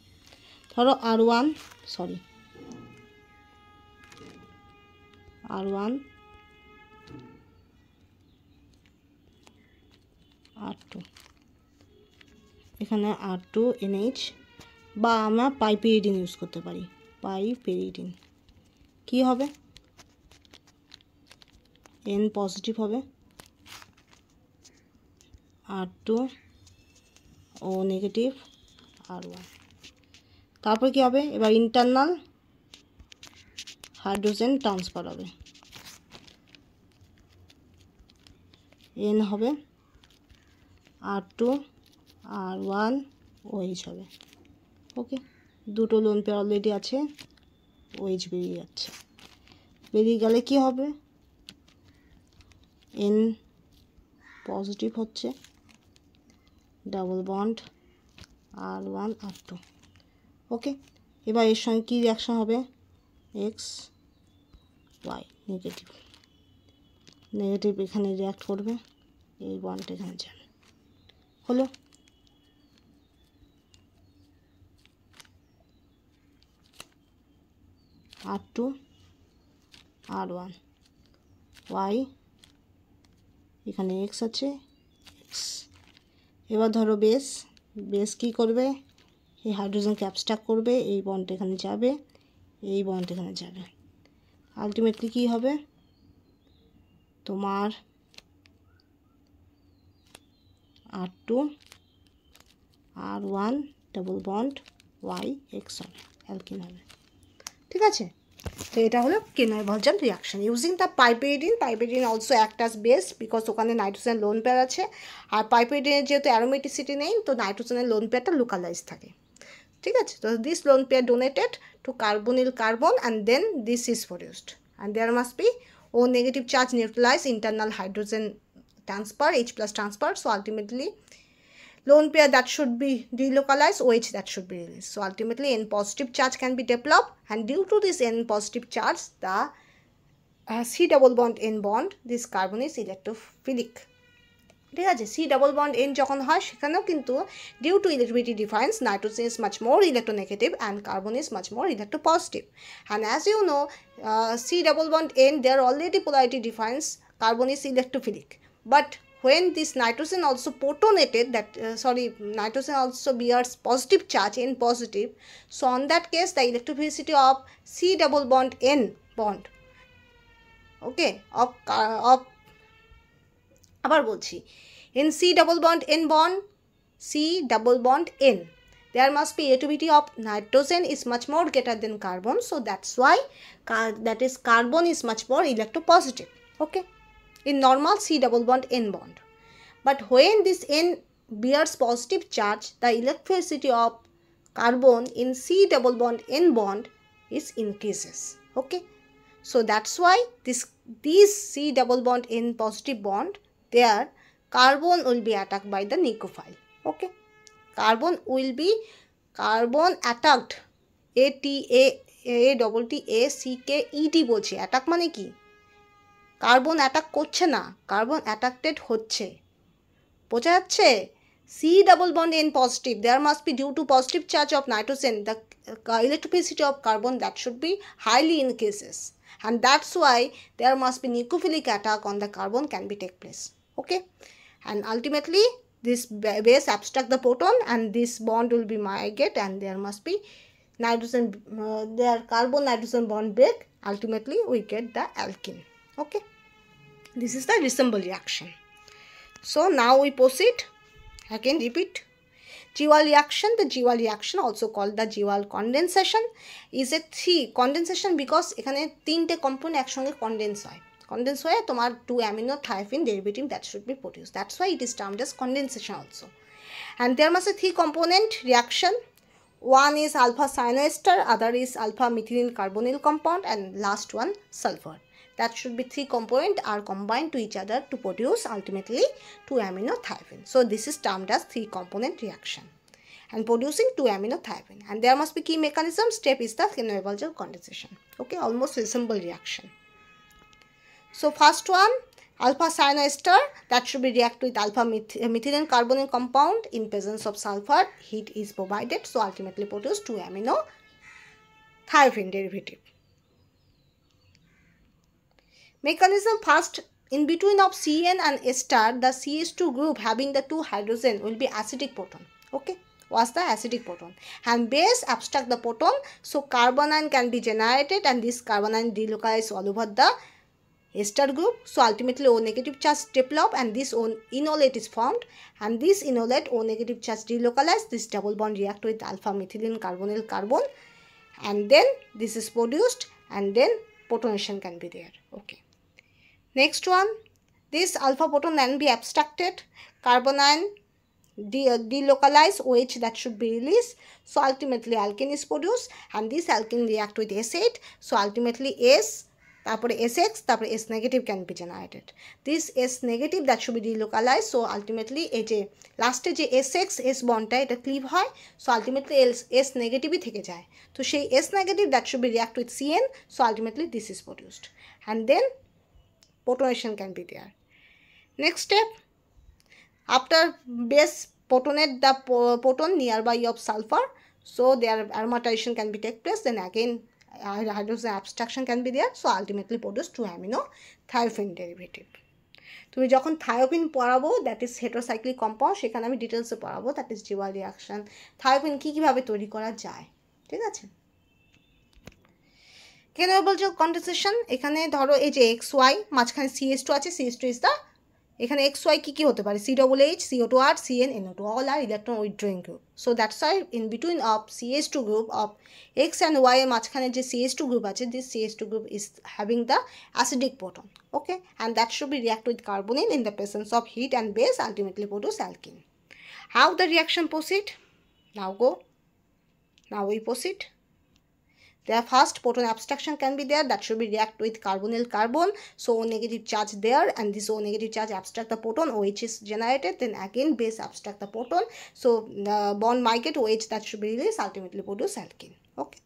ধরো R1 R2, এখানে R2 NH, বা আমরা পাইপেরিডিন ইউজ করতে পারি, পাইপেরিডিন। কী হবে, N পজিটিভ হবে, R2 ও নেগেটিভ R1। তারপর কী হবে, এবার ইন্টারনাল হাইড্রোজেন ট্রান্সফার হবে, N হবে, R2 R1 OH হবে। ওকে, দুটো লোন পেয়ার অলরেডি আছে, OH বেরিয়ে যাচ্ছে। বেরিয়ে গেলে কি হবে, N পজিটিভ হচ্ছে, ডাবল বন্ড R1 R2। ওকে, এবার এর সঙ্গে কী রিয়াকশান হবে, X Y, নেগেটিভ এখানে রিয়াক্ট করবে, এই বন্ডটা এখানে যাবে, হলো। R2 R1 Y, এখানে X আছে, X। এবার ধরো বেস কী করবে, এই হাইড্রোজেনকে অ্যাবস্ট্রাক্ট করবে, এই বন্ডটা এখানে যাবে, এই বন্ডটা এখানে যাবে, আলটিমেটলি কী হবে, তোমার R2 R1 double bond YX হবে, অ্যালকিন হবে। ঠিক আছে, তো এটা হলো কেনাইভার্জন reaction using the piperidine. Piperidine also act as base, because ওখানে নাইট্রোজেন লোন পেয়ার আছে, আর পাইপেরিডিনের যেহেতু অ্যারোমেটিসিটি নেই, তো নাইট্রোজেনের লোন পেয়ারটা লোকালাইজ থাকে। ঠিক আছে, তো this lone pair donated to carbonyl carbon and then this is produced, and there must be O negative charge neutralize internal hydrogen transfer, H plus transfer, so ultimately lone pair that should be delocalized, OH that should be released. So ultimately N positive charge can be developed, and due to this N positive charge, the C double bond N bond, this carbon is electrophilic. ঠিক আছে, C double bond N যখন হয় সেখানেও কিন্তু due to electronegativity difference, nitrogen is much more electronegative and carbon is much more electropositive. And as you know, C double bond N, there already polarity difference, carbon is electrophilic. But when this nitrogen also protonated, nitrogen also bears positive charge, N positive, so on that case the electrophiliticity of C double bond N bond, okay, of আবার বলছি, in C double bond N bond, C double bond N, there must be reactivity of nitrogen is much more greater than carbon, so that's why that is carbon is much more electropositive, okay, in normal C double bond N bond. But when this N bears positive charge, the electrophiliticity of carbon in C double bond N bond is increases, okay. So that's why this C double bond N positive bond, there carbon will be attacked by the nucleophile, okay. Carbon attacked, ATACKED বলছি, attack মানে কি, carbon attack করছে না, carbon অ্যাটাকটেড হচ্ছে, বোঝা যাচ্ছে। C double bond N positive, there must be due to positive charge of nitrogen, the electrophilicity of carbon that should be highly increases, and that's why there must be nucleophilic attack on the carbon can be take place, okay. And ultimately this base abstract the proton and this bond will be migrate and there must be nitrogen, their carbon nitrogen bond break, ultimately we get the alkene, okay. This is the Resemble reaction. So now we proceed, again repeat, Jewell reaction. The Jewell reaction, also called the Jewell condensation, is a condensation because এখানে তিনটে compound একসঙ্গে condense হয়, condense হয়ে তোমার 2 amino thiophenol derivative that should be produced, that's why it is termed as condensation also. And there must be 3 component reaction, one is alpha cyanoester, other is alpha methylene carbonyl compound, and last one sulfur. That should be 3 components are combined to each other to produce ultimately 2 amino thiophenol. So this is termed as 3 component reaction and producing 2 amino thiophenol. And there must be key mechanism. Step is the Knoevenagel condensation. Okay, almost Resemble reaction. So first one, alpha cyanoester, that should be react with alpha methylene carbonyl compound in presence of sulfur. Heat is provided, so ultimately produce 2 amino thiophenol derivative. Mechanism first, in between of CN and ester, the CH2 group having the 2 hydrogen will be acidic proton, okay, was the acidic proton, and base abstract the proton, so carbon ion can be generated and this carbon ion delocalized all over the ester group, so ultimately O negative charge develop and this enolate is formed, and this enolate O negative charge delocalized, this double bond react with alpha methylene carbonyl carbon, and then this is produced and then protonation can be there, okay. Next one, this alpha proton can be abstracted, carbon ion delocalized, OH that should be released, so ultimately alkene is produced and this alkene react with S8, so ultimately S, তারপরে SX, তারপরে S negative can be generated. This S negative that should be delocalized, so ultimately এই যে লাস্টে যে SX S বন্ডটা এটা ক্লিভ হয়, so ultimately S negative থেকে যায়, তো সেই S negative that should be react with CN, so ultimately this is produced and then protonation can be there. Next step, after base protonate the proton nearby of sulfur, so their aromatization can be take place, then again hydrogen abstraction can be there, so ultimately produce 2 amino thiophenol derivative. তুমি যখন থায়োপিন পড়াবো, that is heterocyclic compound, সেখানে আমি ডিটেলসে পড়াবো, that is জিওয়াল reaction, থায়োপিন কীভাবে তৈরি করা যায়, ঠিক আছে। কেন বলছো কন্ডেনসেশন, এখানে ধরো এই যে XY মাঝখানে CH2 আছে, CH2 ইজ দ্য, এখানে XY কি হতে পারে, COOH, CO2R, CN, NO2, all are electron withdrawing group, so that's why in between of CH2 group of X and Y এর মাঝখানে যে CH2 group আছে, this CH2 group is having the acidic proton, okay, and that should be react with carbonyl in the presence of heat and base, ultimately produce alkene. How the reaction proceed? Now we proceed. Their first proton abstraction can be there, that should be react with carbonyl carbon, so O negative charge there and this O negative charge abstract the proton, OH is generated, then again base abstract the proton, so the bond migrate, OH that should be released, ultimately produce alkene, okay.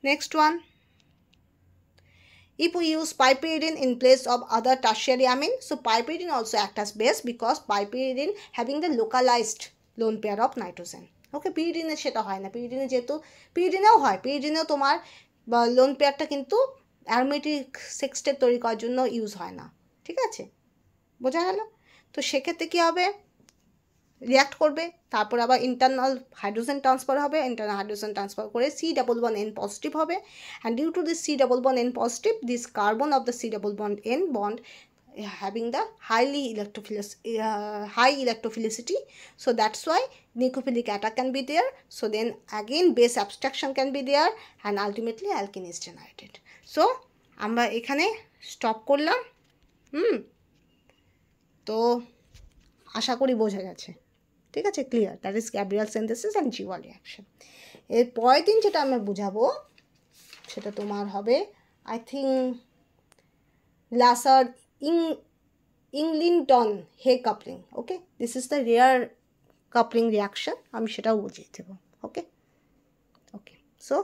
Next one, if we use piperidine in place of other tertiary amine, so piperidine also act as base because piperidine having the localized lone pair of nitrogen, ওকে। পিরিডিনে সেটা হয় না, পিরিডিনে যেহেতু পিরিডিনেও হয়, পিরিডিনেও তোমার loan পেয়ারটা কিন্তু aromatic সেক্সটেট তৈরি করার জন্য ইউজ হয় না, ঠিক আছে, বোঝা গেল। তো সেক্ষেত্রে কী হবে, রিয়াক্ট করবে, তারপর আবার ইন্টারনাল হাইড্রোজেন ট্রান্সফার হবে, ইন্টারনাল হাইড্রোজেন ট্রান্সফার করে C11N পজিটিভ হবে, and due to this C11N positive, this carbon of the C11N bond having the high electrophilicity, so that's why nucleophilic attack can be there. So then again base abstraction can be there, and ultimately alkene is generated. So আমরা এখানে stop করলাম। তো আশা করি বোঝা গেছে, ঠিক আছে, clear. That is Gabriel synthesis and Gewald reaction. এর পরের দিন যেটা আমরা বুঝাবো সেটা তোমার হবে I think Glaser Eglinton Hay coupling. Okay, this is the rare coupling reaction, আমি সেটাও বুঝিয়ে দেবো। Okay okay, so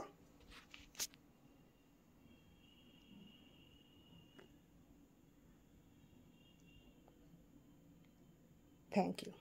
thank you.